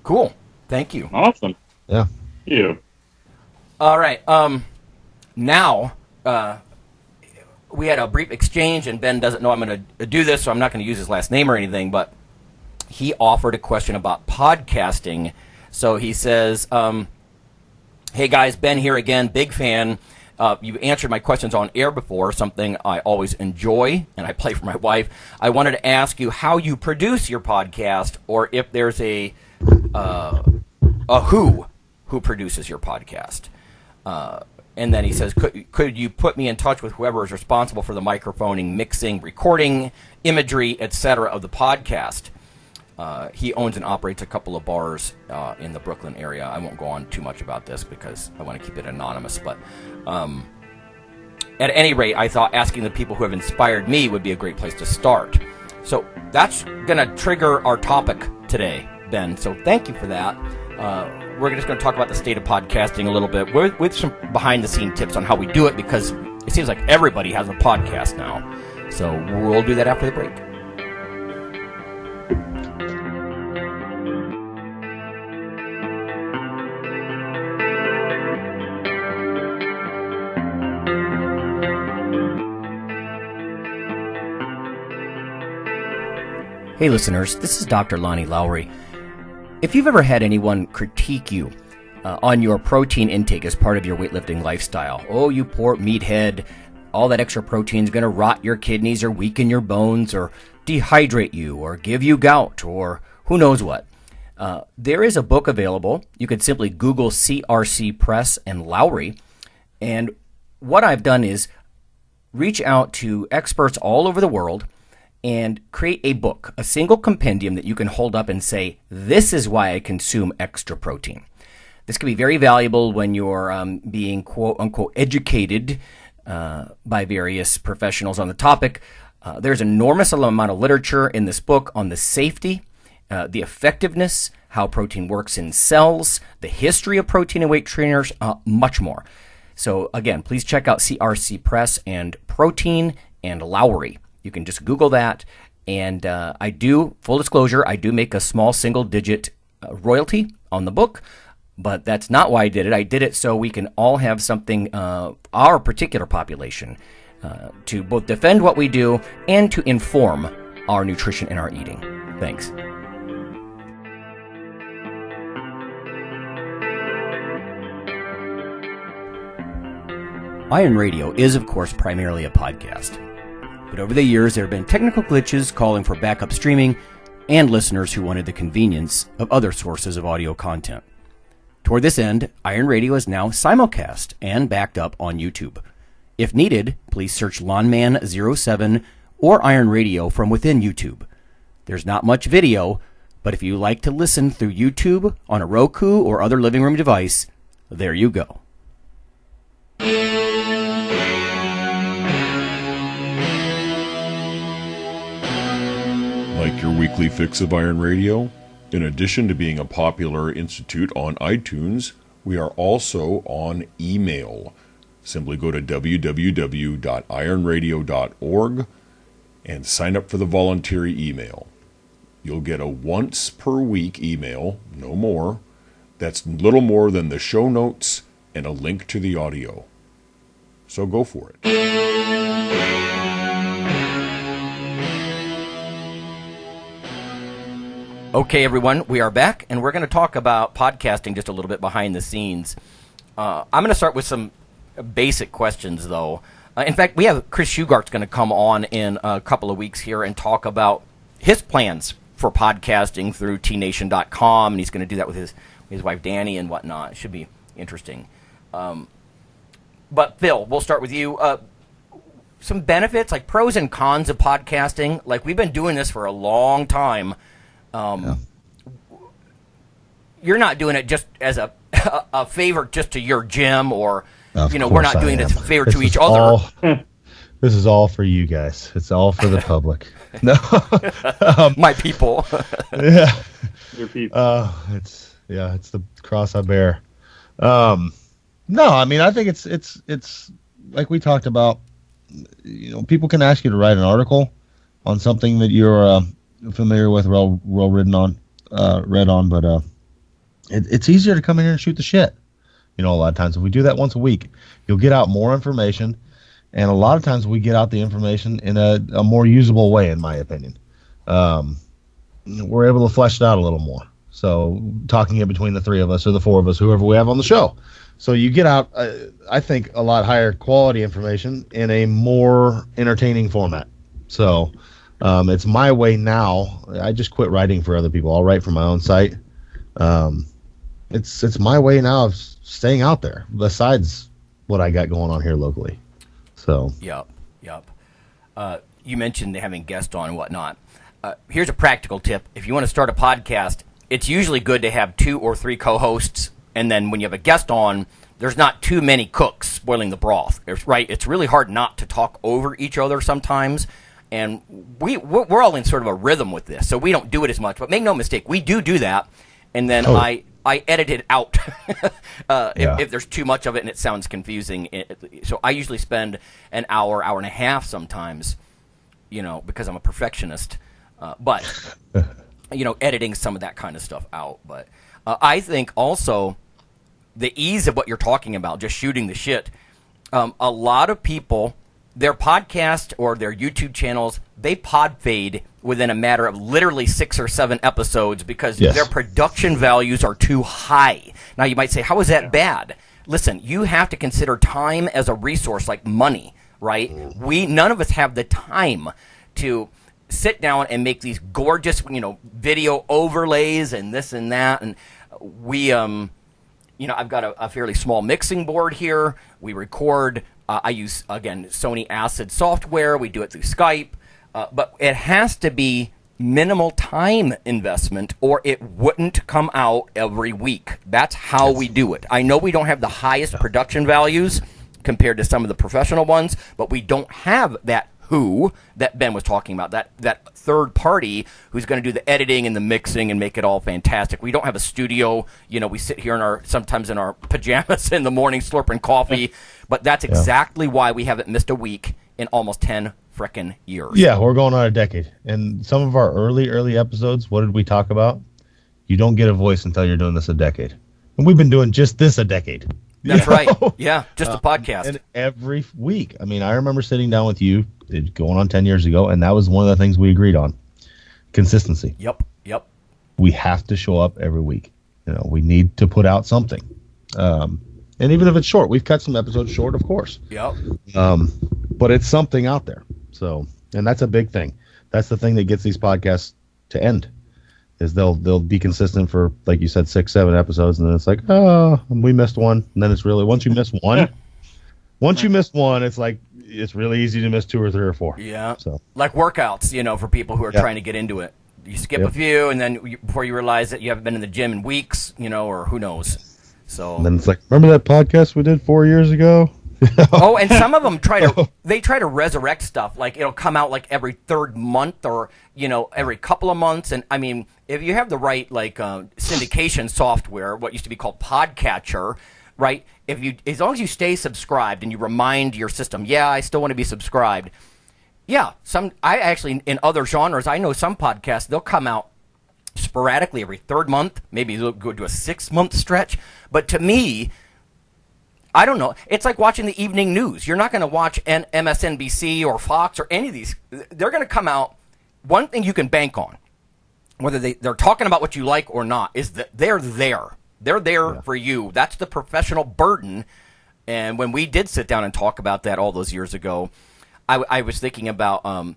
cool. Thank you. Awesome. Yeah. You. All right. now, we had a brief exchange, and Ben doesn't know I'm going to do this, so I'm not going to use his last name or anything, but he offered a question about podcasting. So he says, hey guys, Ben here again, big fan. You answered my questions on air before, something I always enjoy, and I play for my wife. I wanted to ask you how you produce your podcast, or if there's a who produces your podcast. And then he says, could you put me in touch with whoever is responsible for the microphoning, mixing, recording, imagery, etc. of the podcast? He owns and operates a couple of bars in the Brooklyn area. I won't go on too much about this because I want to keep it anonymous. But at any rate, I thought asking the people who have inspired me would be a great place to start. So that's going to trigger our topic today, Ben. So thank you for that. We're just going to talk about the state of podcasting a little bit with some behind-the-scene tips on how we do it, because it seems like everybody has a podcast now. So we'll do that after the break. Hey listeners, this is Dr. Lonnie Lowry. If you've ever had anyone critique you on your protein intake as part of your weightlifting lifestyle, oh, you poor meathead, all that extra protein is going to rot your kidneys or weaken your bones or dehydrate you or give you gout or who knows what. There is a book available. You could simply Google CRC Press and Lowry. And what I've done is reach out to experts all over the world and create a book, a single compendium that you can hold up and say, this is why I consume extra protein. This can be very valuable when you're being quote-unquote educated by various professionals on the topic. There's an enormous amount of literature in this book on the safety, the effectiveness, how protein works in cells, the history of protein and weight trainers, much more. So again, please check out CRC Press and Protein and Lowry. You can just Google that, and I do, full disclosure, I do make a small single-digit royalty on the book, but that's not why I did it. I did it so we can all have something, our particular population, to both defend what we do and to inform our nutrition and our eating. Thanks. Iron Radio is, of course, primarily a podcast. But over the years, there have been technical glitches calling for backup streaming and listeners who wanted the convenience of other sources of audio content. Toward this end, Iron Radio is now simulcast and backed up on YouTube. If needed, please search Lawnman07 or Iron Radio from within YouTube. There's not much video, but if you like to listen through YouTube on a Roku or other living room device, there you go. Like your weekly fix of Iron Radio? In addition to being a popular institute on iTunes, we are also on email. Simply go to www.ironradio.org and sign up for the voluntary email. You'll get a once per week email, no more. That's little more than the show notes and a link to the audio. So go for it. Okay, everyone, we are back, and we're going to talk about podcasting just a little bit behind the scenes. I'm going to start with some basic questions, though. In fact, we have Chris Shugart's going to come on in a couple of weeks here and talk about his plans for podcasting through tnation.com, and he's going to do that with his wife, Danny, and whatnot. It should be interesting. But, Phil, we'll start with you. Some benefits, like pros and cons of podcasting. Like, we've been doing this for a long time. You're not doing it just as a favor just to your gym, or we're not doing it as a favor to each other. This is all for you guys. It's all for the public. No, my people. Yeah, Your people. It's the cross I bear. No, I mean, I think it's like we talked about. People can ask you to write an article on something that you're familiar with, well read on, but it's easier to come in here and shoot the shit. A lot of times if we do that once a week, you'll get out more information, and a lot of times we get out the information in a more usable way, in my opinion. We're able to flesh it out a little more. So talking it between the three of us or the four of us, whoever we have on the show. So you get out, I think, a lot higher quality information in a more entertaining format. So it's my way now. I just quit writing for other people. I'll write for my own site. It's my way now of staying out there, besides what I got going on here locally. So Yep. You mentioned having guests on and whatnot. Here's a practical tip. If you want to start a podcast, it's usually good to have 2 or 3 co-hosts, and then when you have a guest on, there's not too many cooks spoiling the broth, right? It's really hard not to talk over each other sometimes, and we're all in sort of a rhythm with this, so we don't do it as much. But make no mistake, we do that, and then I edit it out if there's too much of it and it sounds confusing. So I usually spend an hour and a half sometimes, because I'm a perfectionist, but editing some of that kind of stuff out. But I think also the ease of what you're talking about, just shooting the shit. A lot of people, their podcast or their YouTube channels, they pod fade within a matter of literally 6 or 7 episodes because their production values are too high. Now you might say, how is that bad? Listen, you have to consider time as a resource like money, right? None of us have the time to sit down and make these gorgeous, video overlays and this and that. And we, I've got a fairly small mixing board here. We record. I use, again, Sony Acid software. We do it through Skype. But it has to be minimal time investment or it wouldn't come out every week. That's how we do it. I know we don't have the highest production values compared to some of the professional ones, but we don't have that that Ben was talking about, that third party who's going to do the editing and the mixing and make it all fantastic. We don't have a studio. We sit here sometimes in our pajamas in the morning slurping coffee, but that's exactly why we haven't missed a week in almost 10 frickin' years. Yeah, we're going on a decade. And some of our early episodes, what did we talk about? You don't get a voice until you're doing this a decade. And we've been doing just this a decade. That's right. Yeah, just a podcast. And every week. I mean, I remember sitting down with you going on 10 years ago, and that was one of the things we agreed on. Consistency. Yep. We have to show up every week. We need to put out something. And even if it's short, we've cut some episodes short, of course. Yep. But it's something out there. So, and that's a big thing. That's the thing that gets these podcasts to end. Is they'll be consistent for, like you said, 6, 7 episodes, and then it's like, oh, we missed one. And then it's really, once you miss one, it's like, it's really easy to miss 2 or 3 or 4. Yeah. So like workouts, for people who are trying to get into it. You skip a few, and then before you realize that you haven't been in the gym in weeks, or who knows. So. And then it's like, remember that podcast we did 4 years ago? Oh, and some of them try to resurrect stuff. Like it'll come out like every 3rd month or, every couple of months. And I mean, if you have the right syndication software, what used to be called Podcatcher, right? As long as you stay subscribed and you remind your system, I still want to be subscribed. Yeah, I actually, in other genres, I know some podcasts, they'll come out sporadically every 3rd month. Maybe they'll go to a 6-month stretch. But to me, I don't know. It's like watching the evening news. You're not going to watch MSNBC or Fox or any of these. They're going to come out. One thing you can bank on, whether they're talking about what you like or not, is that they're there. They're there for you. That's the professional burden. And when we did sit down and talk about that all those years ago, I was thinking about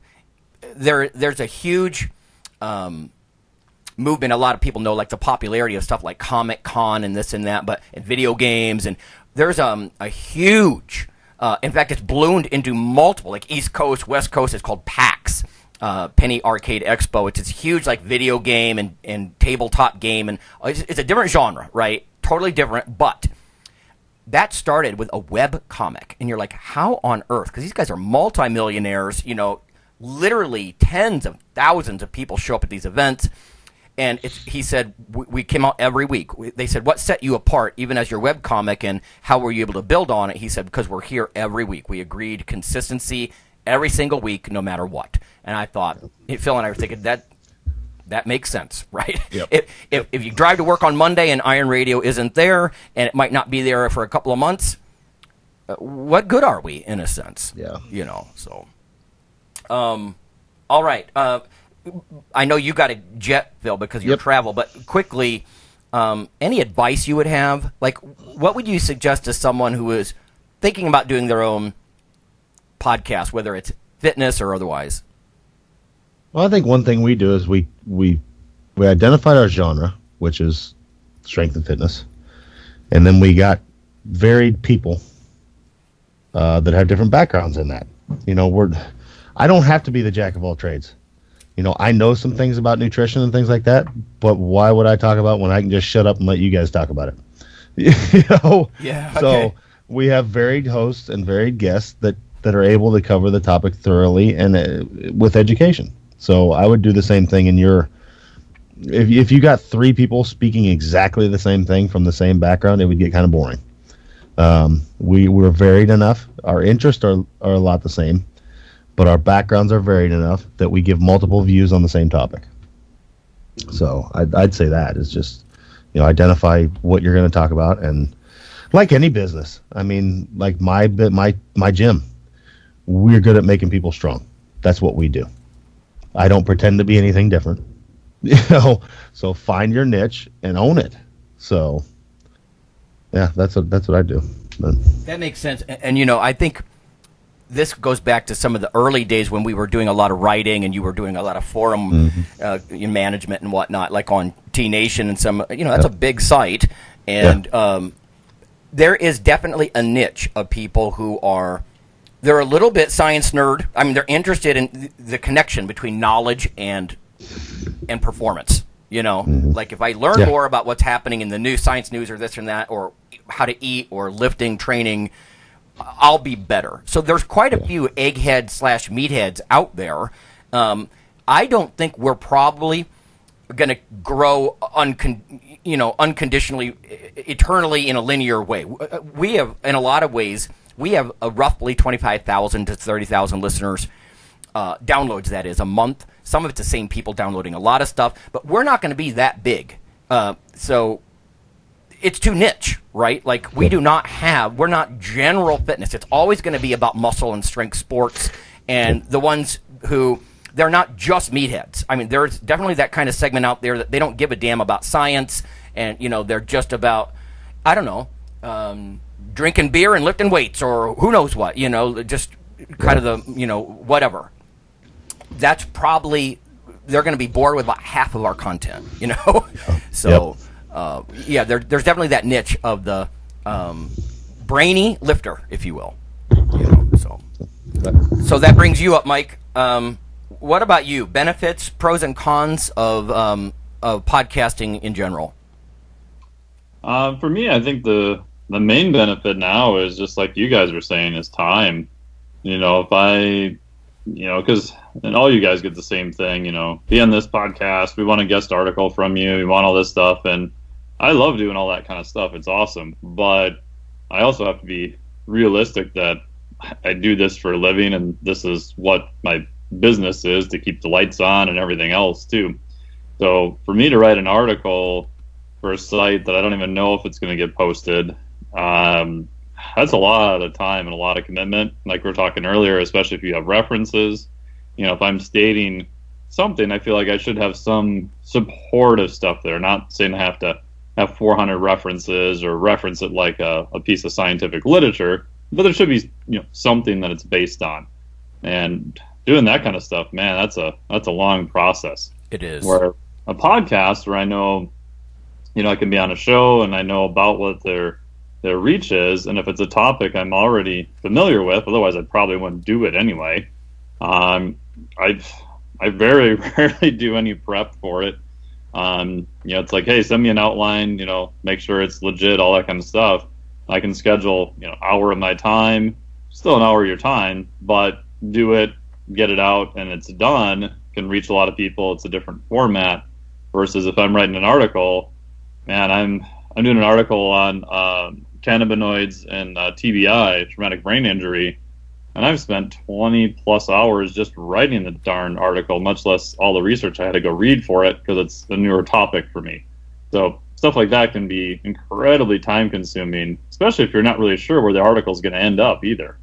there's a huge movement. A lot of people know like the popularity of stuff like Comic Con and this and that, but and video games and there's a huge, in fact, it's ballooned into multiple, like East Coast, West Coast. It's called PAX, Penny Arcade Expo. It's this huge, like, video game and tabletop game, and it's a different genre, right? Totally different, but that started with a web comic, and you're like, how on earth? Because these guys are multimillionaires, literally tens of thousands of people show up at these events. And he said, we came out every week. They said, what set you apart, even as your webcomic, and how were you able to build on it? He said, because we're here every week. We agreed consistency every single week, no matter what. And I thought, Phil and I were thinking, That makes sense, right? Yep. If you drive to work on Monday and Iron Radio isn't there, and it might not be there for a couple of months, what good are we, in a sense? Yeah. So. All right. I know you got a jet, Phil, because of your travel, but quickly, any advice you would have? Like, what would you suggest to someone who is thinking about doing their own podcast, whether it's fitness or otherwise? Well, I think one thing we do is we identified our genre, which is strength and fitness, and then we got varied people that have different backgrounds in that. I don't have to be the jack of all trades. I know some things about nutrition and things like that, but why would I talk about when I can just shut up and let you guys talk about it? Yeah. Okay. So we have varied hosts and varied guests that are able to cover the topic thoroughly and with education. So I would do the same thing in your. If you got three people speaking exactly the same thing from the same background, it would get kind of boring. We're varied enough. Our interests are a lot the same, but our backgrounds are varied enough that we give multiple views on the same topic. So I'd say that is just, identify what you're going to talk about, and like any business, I mean, like my gym, we're good at making people strong. That's what we do. I don't pretend to be anything different, So find your niche and own it. So, yeah, that's what I do. That makes sense, and I think this goes back to some of the early days when we were doing a lot of writing and you were doing a lot of forum management and whatnot, like on T Nation and some. That's a big site, and there is definitely a niche of people who they're a little bit science nerd. I mean, they're interested in the connection between knowledge and performance. Like if I learn more about what's happening in the news, science news, or this and that, or how to eat, or lifting, training, I'll be better. So there's quite a few egghead/meatheads out there. I don't think we're probably going to grow unconditionally, eternally in a linear way. We have, in a lot of ways, we have roughly 25,000 to 30,000 listeners, downloads, that is, a month. Some of it's the same people downloading a lot of stuff, but we're not going to be that big. So it's too niche, right? Like we're not general fitness. It's always going to be about muscle and strength sports, and the ones who, they're not just meatheads. I mean, there's definitely that kind of segment out there that they don't give a damn about science, and they're just about, I don't know, drinking beer and lifting weights, or who knows what, just kind of the, whatever. That's probably, they're going to be bored with about half of our content, So, there's definitely that niche of the brainy lifter, if you will. So that brings you up, Mike. What about you? Benefits, pros, and cons of podcasting in general? For me, I think the main benefit now is just like you guys were saying, is time. If I, because and all you guys get the same thing, be on this podcast, we want a guest article from you, we want all this stuff, and I love doing all that kind of stuff. It's awesome, but I also have to be realistic that I do this for a living, and this is what my business is, to keep the lights on and everything else too. So for me to write an article for a site that I don't even know if it's going to get posted, that's a lot of time and a lot of commitment. Like we were talking earlier, especially if you have references. If I'm stating something, I feel like I should have some supportive stuff there. Not saying I have to have 400 references or reference it like a piece of scientific literature, but there should be something that it's based on. And doing that kind of stuff, man, that's a long process. It is. Where a podcast, where I know, I can be on a show and I know about what their reach is, and if it's a topic I'm already familiar with, otherwise I probably wouldn't do it anyway. I very rarely do any prep for it. It's like, hey, send me an outline, make sure it's legit, all that kind of stuff. I can schedule, hour of my time, still an hour of your time, but do it, get it out, and it's done. Can reach a lot of people. It's a different format versus if I'm writing an article, man, I'm doing an article on cannabinoids and TBI, traumatic brain injury. and I've spent 20 plus hours just writing the darn article, much less all the research I had to go read for it because it's a newer topic for me. So stuff like that can be incredibly time consuming, especially if you're not really sure where the article is going to end up either.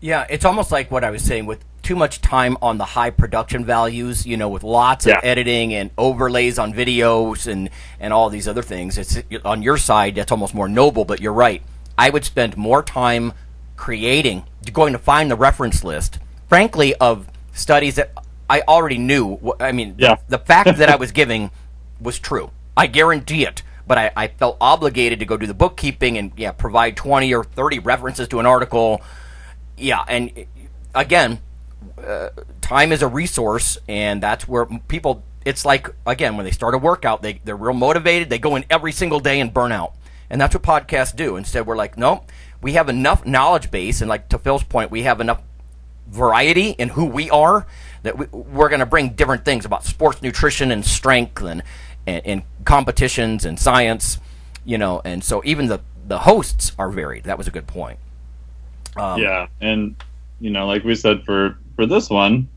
Yeah, it's almost like what I was saying, with too much time on the high production values, with lots of editing and overlays on videos and all these other things. It's on your side, that's almost more noble, but you're right. I would spend more time creating, going to find the reference list, frankly, of studies that I already knew. I mean, the fact that I was giving was true. I guarantee it. But I felt obligated to go do the bookkeeping and provide 20 or 30 references to an article. Yeah, and again, time is a resource, and that's where people, it's like, again, when they start a workout, they're real motivated, they go in every single day and burn out. And that's what podcasts do. Instead, we're like, no, we have enough knowledge base, and like to Phil's point, we have enough variety in who we are that we're going to bring different things about sports nutrition and strength and competitions and science, and so even the hosts are varied. That was a good point. And like we said for this one,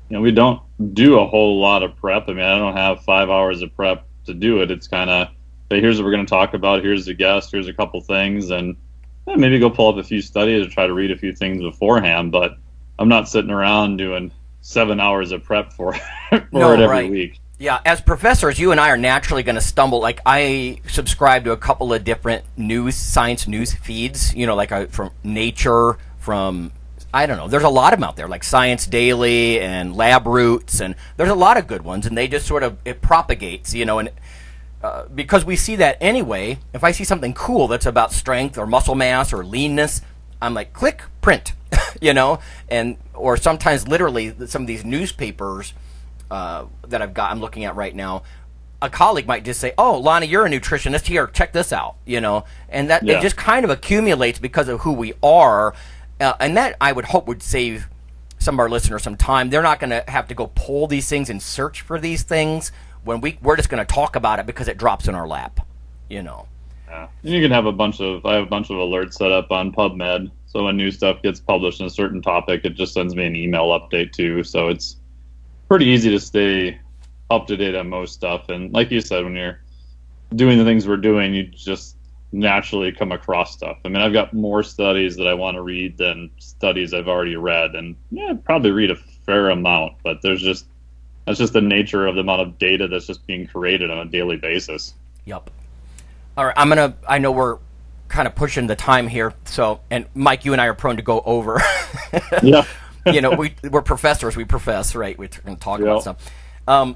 we don't do a whole lot of prep. I mean, I don't have 5 hours of prep to do it. It's kind of, hey, here's what we're going to talk about. Here's the guest. Here's a couple things, and maybe go pull up a few studies or try to read a few things beforehand. But I'm not sitting around doing 7 hours of prep for it every week. Yeah, as professors, you and I are naturally going to stumble. Like, I subscribe to a couple of different science news feeds, from Nature, from, I don't know, there's a lot of them out there, like Science Daily and Lab Roots, and there's a lot of good ones, and they just sort of, it propagates, and because we see that anyway. If I see something cool that's about strength or muscle mass or leanness, I'm like, click, print, or sometimes literally some of these newspapers that I'm looking at right now, a colleague might just say, "Oh, Lonnie, you're a nutritionist. Here, check this out." And that it just kind of accumulates because of who we are, and that I would hope would save some of our listeners some time. They're not going to have to go pull these things and search for these things when we're just going to talk about it because it drops in our lap. Yeah. You can have I have a bunch of alerts set up on PubMed, so when new stuff gets published in a certain topic, it just sends me an email update too. So it's pretty easy to stay up to date on most stuff. And like you said, when you're doing the things we're doing, you just naturally come across stuff. I mean, I've got more studies that I want to read than studies I've already read, and probably read a fair amount, but that's just the nature of the amount of data that's just being created on a daily basis. Yep. All right, I know we're kind of pushing the time here, and Mike, you and I are prone to go over. Yeah. We're professors. We profess, right? We're going to talk about stuff. A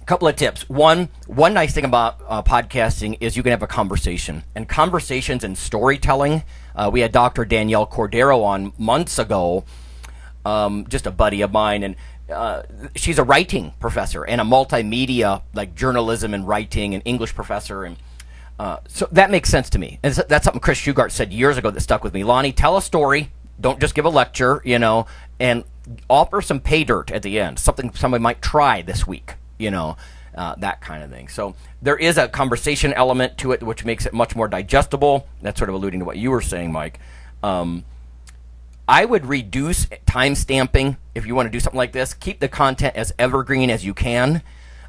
couple of tips. One nice thing about podcasting is you can have a conversation. And conversations and storytelling. We had Dr. Danielle Cordero on months ago, just a buddy of mine, and she's a writing professor and a multimedia, like journalism and writing and English professor, and so that makes sense to me. And that's something Chris Shugart said years ago that stuck with me. Lonnie, tell a story. Don't just give a lecture, and offer some pay dirt at the end, something somebody might try this week, that kind of thing. So there is a conversation element to it, which makes it much more digestible. That's sort of alluding to what you were saying, Mike. I would reduce time stamping if you want to do something like this. Keep the content as evergreen as you can.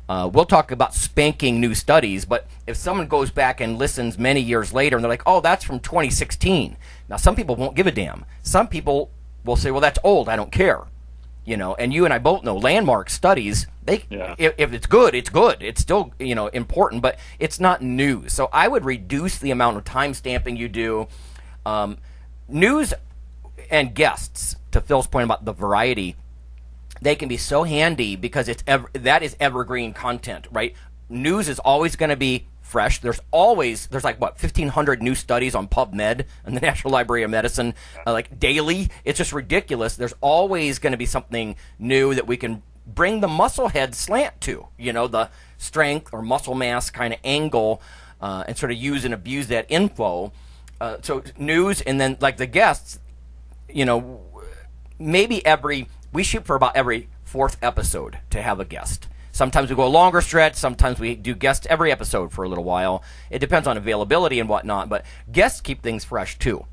We'll talk about spanking new studies, but if someone goes back and listens many years later and they're like, oh, that's from 2016. Now, some people won't give a damn. Some people will say, well, that's old. I don't care. And you and I both know landmark studies, if it's good, it's good. It's still, important, but it's not news. So I would reduce the amount of time stamping you do. News and guests, to Phil's point about the variety, they can be so handy because that is evergreen content, right? News is always going to be fresh. There's like 1,500 new studies on PubMed and the National Library of Medicine, like daily. It's just ridiculous. There's always going to be something new that we can bring the muscle head slant to, the strength or muscle mass kind of angle, and sort of use and abuse that info. So news, and then like the guests, maybe we shoot for about every fourth episode to have a guest. Sometimes we go a longer stretch. Sometimes we do guests every episode for a little while. It depends on availability and whatnot, but guests keep things fresh too.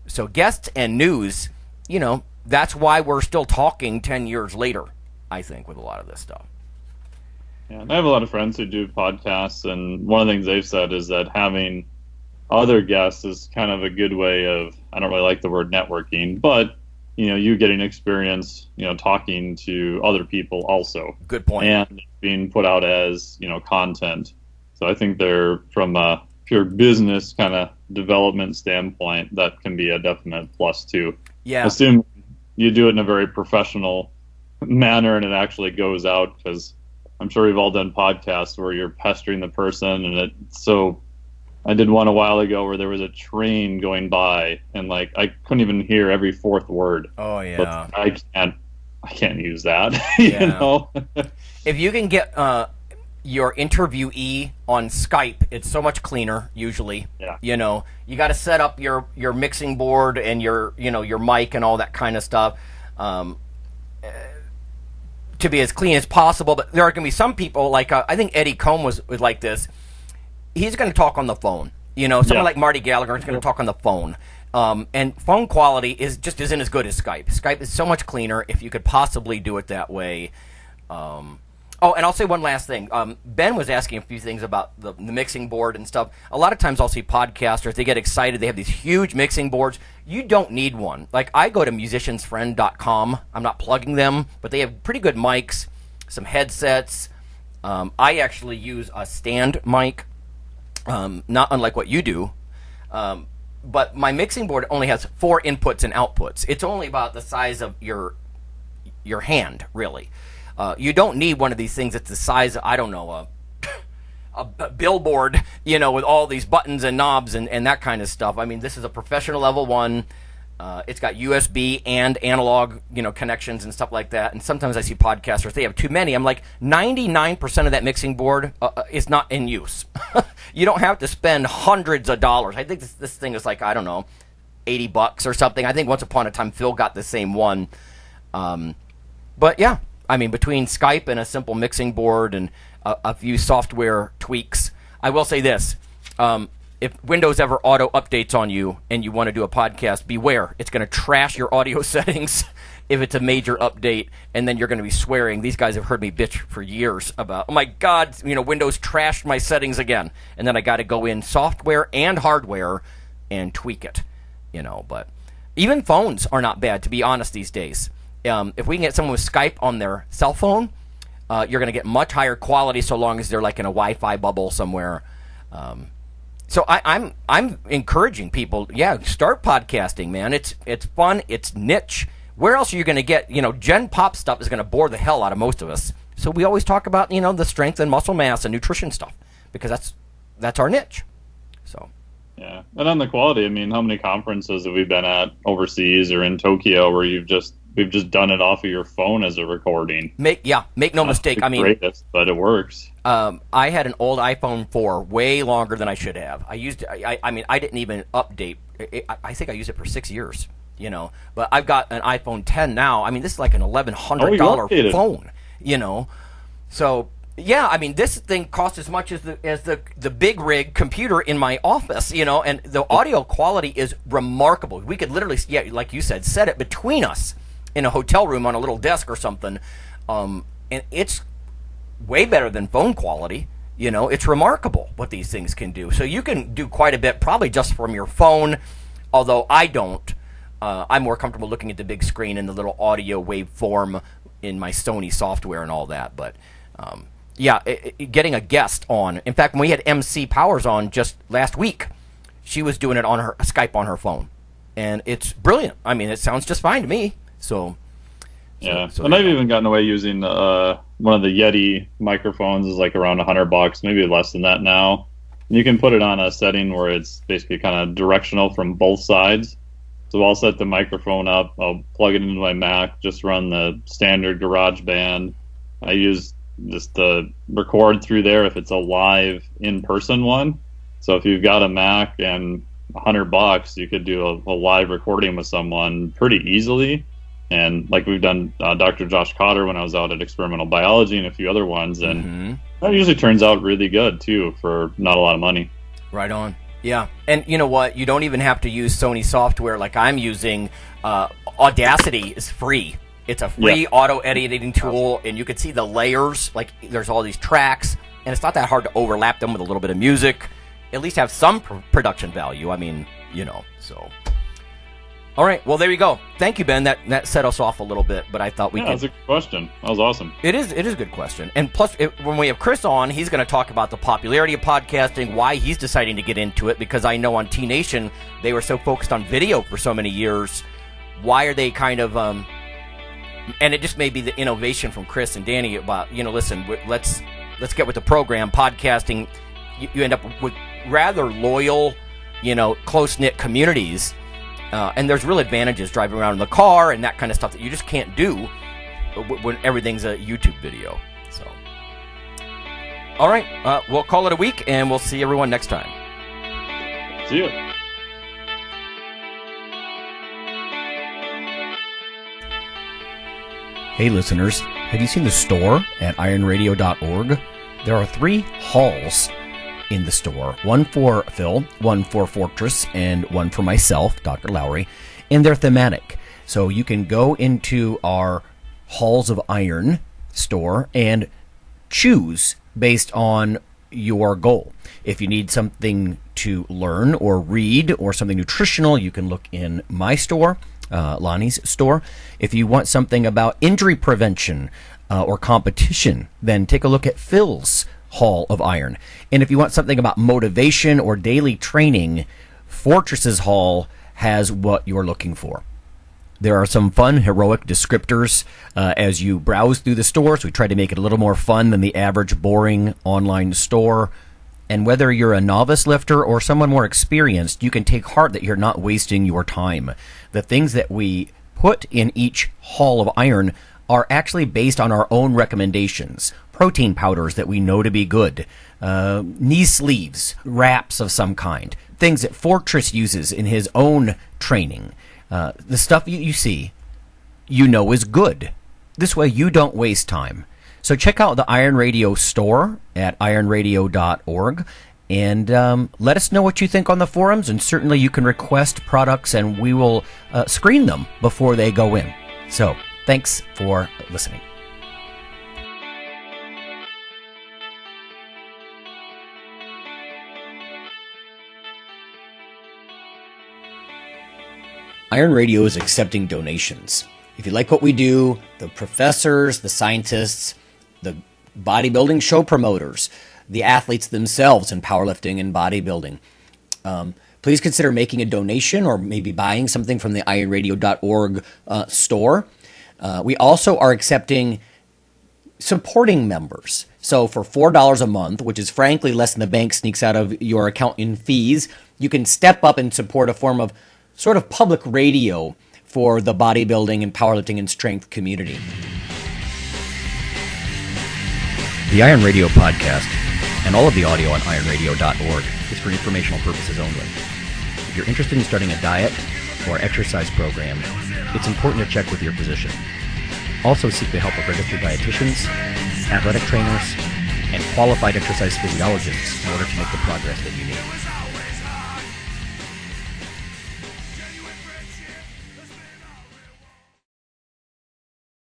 So guests and news that's why we're still talking 10 years later, I think, with a lot of this stuff. Yeah, and I have a lot of friends who do podcasts, and one of the things they've said is that having other guests is kind of a good way of, I don't really like the word networking, but you getting experience, talking to other people also. Good point. And being put out as, content. So I think they're, from a pure business kind of development standpoint, that can be a definite plus too. Yeah. Assume you do it in a very professional manner and it actually goes out, because I'm sure we've all done podcasts where you're pestering the person, and I did one a while ago where there was a train going by, and I couldn't even hear every fourth word. Oh yeah. But I can't use that. Yeah. If you can get your interviewee on Skype, it's so much cleaner usually. Yeah. You got to set up your mixing board and your mic and all that kind of stuff to be as clean as possible. But there are going to be some people, I think Eddie Combs was like this. He's going to talk on the phone. Someone like Marty Gallagher is going to talk on the phone. And phone quality isn't as good as Skype. Skype is so much cleaner if you could possibly do it that way. And I'll say one last thing. Ben was asking a few things about the mixing board and stuff. A lot of times I'll see podcasters, they get excited. They have these huge mixing boards. You don't need one. I go to musiciansfriend.com. I'm not plugging them, but they have pretty good mics, some headsets. I actually use a stand mic. Not unlike what you do, but my mixing board only has 4 inputs and outputs. It's only about the size of your hand, really. You don't need one of these things that's the size of, I don't know, a billboard, with all these buttons and knobs and that kind of stuff. I mean, this is a professional level one. It's got USB and analog, connections and stuff like that. And sometimes I see podcasters, they have too many. I'm like, 99% of that mixing board is not in use. You don't have to spend hundreds of dollars. I think this thing is I don't know, $80 or something. I think once upon a time Phil got the same one. But yeah, I mean, between Skype and a simple mixing board and a few software tweaks, I will say this. If Windows ever auto updates on you and you want to do a podcast, beware. It's going to trash your audio settings if it's a major update, and then you're going to be swearing. These guys have heard me bitch for years about, oh my God, Windows trashed my settings again. And then I got to go in software and hardware and tweak it, But even phones are not bad, to be honest, these days. If we can get someone with Skype on their cell phone, you're going to get much higher quality so long as they're in a Wi-Fi bubble somewhere. So I'm encouraging people, start podcasting, man. It's fun. It's niche. Where else are you going to get, Gen Pop stuff is going to bore the hell out of most of us. So we always talk about, the strength and muscle mass and nutrition stuff, because that's our niche. So. Yeah. And on the quality, I mean, how many conferences have we been at overseas or in Tokyo where we've just done it off of your phone as a recording? Make no mistake. I mean, greatest, but it works. I had an old iPhone 4 way longer than I should have. I used it. I mean, I didn't even update. I think I used it for 6 years. But I've got an iPhone 10 now. I mean, this is like an $1,100 phone. So yeah, I mean, this thing costs as much as the big rig computer in my office. And the audio quality is remarkable. We could literally, like you said, set it between us in a hotel room on a little desk or something, and it's way better than phone quality. It's remarkable what these things can do. So you can do quite a bit probably just from your phone, although I don't. I'm more comfortable looking at the big screen and the little audio waveform in my Sony software and all that. But getting a guest on. In fact, when we had MC Powers on just last week, she was doing it on her Skype on her phone, and it's brilliant. I mean, it sounds just fine to me. So and I've even gotten away using one of the Yeti microphones is around $100, maybe less than that now. And you can put it on a setting where it's basically kind of directional from both sides. So I'll set the microphone up, I'll plug it into my Mac, just run the standard GarageBand. I use just the record through there if it's a live in-person one. So if you've got a Mac and $100, you could do a live recording with someone pretty easily. And like we've done Dr. Josh Cotter when I was out at Experimental Biology and a few other ones. And that usually turns out really good, too, for not a lot of money. Right on. Yeah, and you know what? You don't even have to use Sony software like I'm using. Audacity is free. It's a free auto editing tool, and you can see the layers. Like there's all these tracks, and it's not that hard to overlap them with a little bit of music. At least have some production value. I mean, so. All right, well, there you go. Thank you, Ben. That set us off a little bit, but I thought we could... That's a good question. That was awesome. It is a good question. And plus, when we have Chris on, he's going to talk about the popularity of podcasting, why he's deciding to get into it, because I know on T-Nation, they were so focused on video for so many years. Why are they kind of... and it just may be the innovation from Chris and Danny about, listen, let's get with the program. Podcasting, you end up with rather loyal, close-knit communities. And there's real advantages driving around in the car and that kind of stuff that you just can't do when everything's a YouTube video. So, all right, we'll call it a week, and we'll see everyone next time. See you. Hey, listeners, have you seen the store at IronRadio.org? There are 3 halls in the store, one for Phil, one for Fortress, and one for myself, Dr. Lowry, and they're thematic. So you can go into our Halls of Iron store and choose based on your goal. If you need something to learn or read or something nutritional, you can look in my store, Lonnie's store. If you want something about injury prevention or competition, then take a look at Phil's Hall of Iron. And if you want something about motivation or daily training, Fortress's Hall has what you're looking for. There are some fun, heroic descriptors as you browse through the store, so we try to make it a little more fun than the average boring online store. And whether you're a novice lifter or someone more experienced, you can take heart that you're not wasting your time. The things that we put in each Hall of Iron are actually based on our own recommendations. Protein powders that we know to be good, knee sleeves, wraps of some kind, things that Fortress uses in his own training. The stuff you see, is good. This way you don't waste time. So check out the Iron Radio store at ironradio.org and let us know what you think on the forums, and certainly you can request products and we will screen them before they go in. So thanks for listening. Iron Radio is accepting donations. If you like what we do, the professors, the scientists, the bodybuilding show promoters, the athletes themselves in powerlifting and bodybuilding, please consider making a donation or maybe buying something from the ironradio.org store. We also are accepting supporting members. So for $4 a month, which is frankly less than the bank sneaks out of your account in fees, you can step up and support a form of sort of public radio for the bodybuilding and powerlifting and strength community. The Iron Radio podcast and all of the audio on ironradio.org is for informational purposes only. If you're interested in starting a diet or exercise program, it's important to check with your physician. Also seek the help of registered dietitians, athletic trainers, and qualified exercise physiologists in order to make the progress that you need.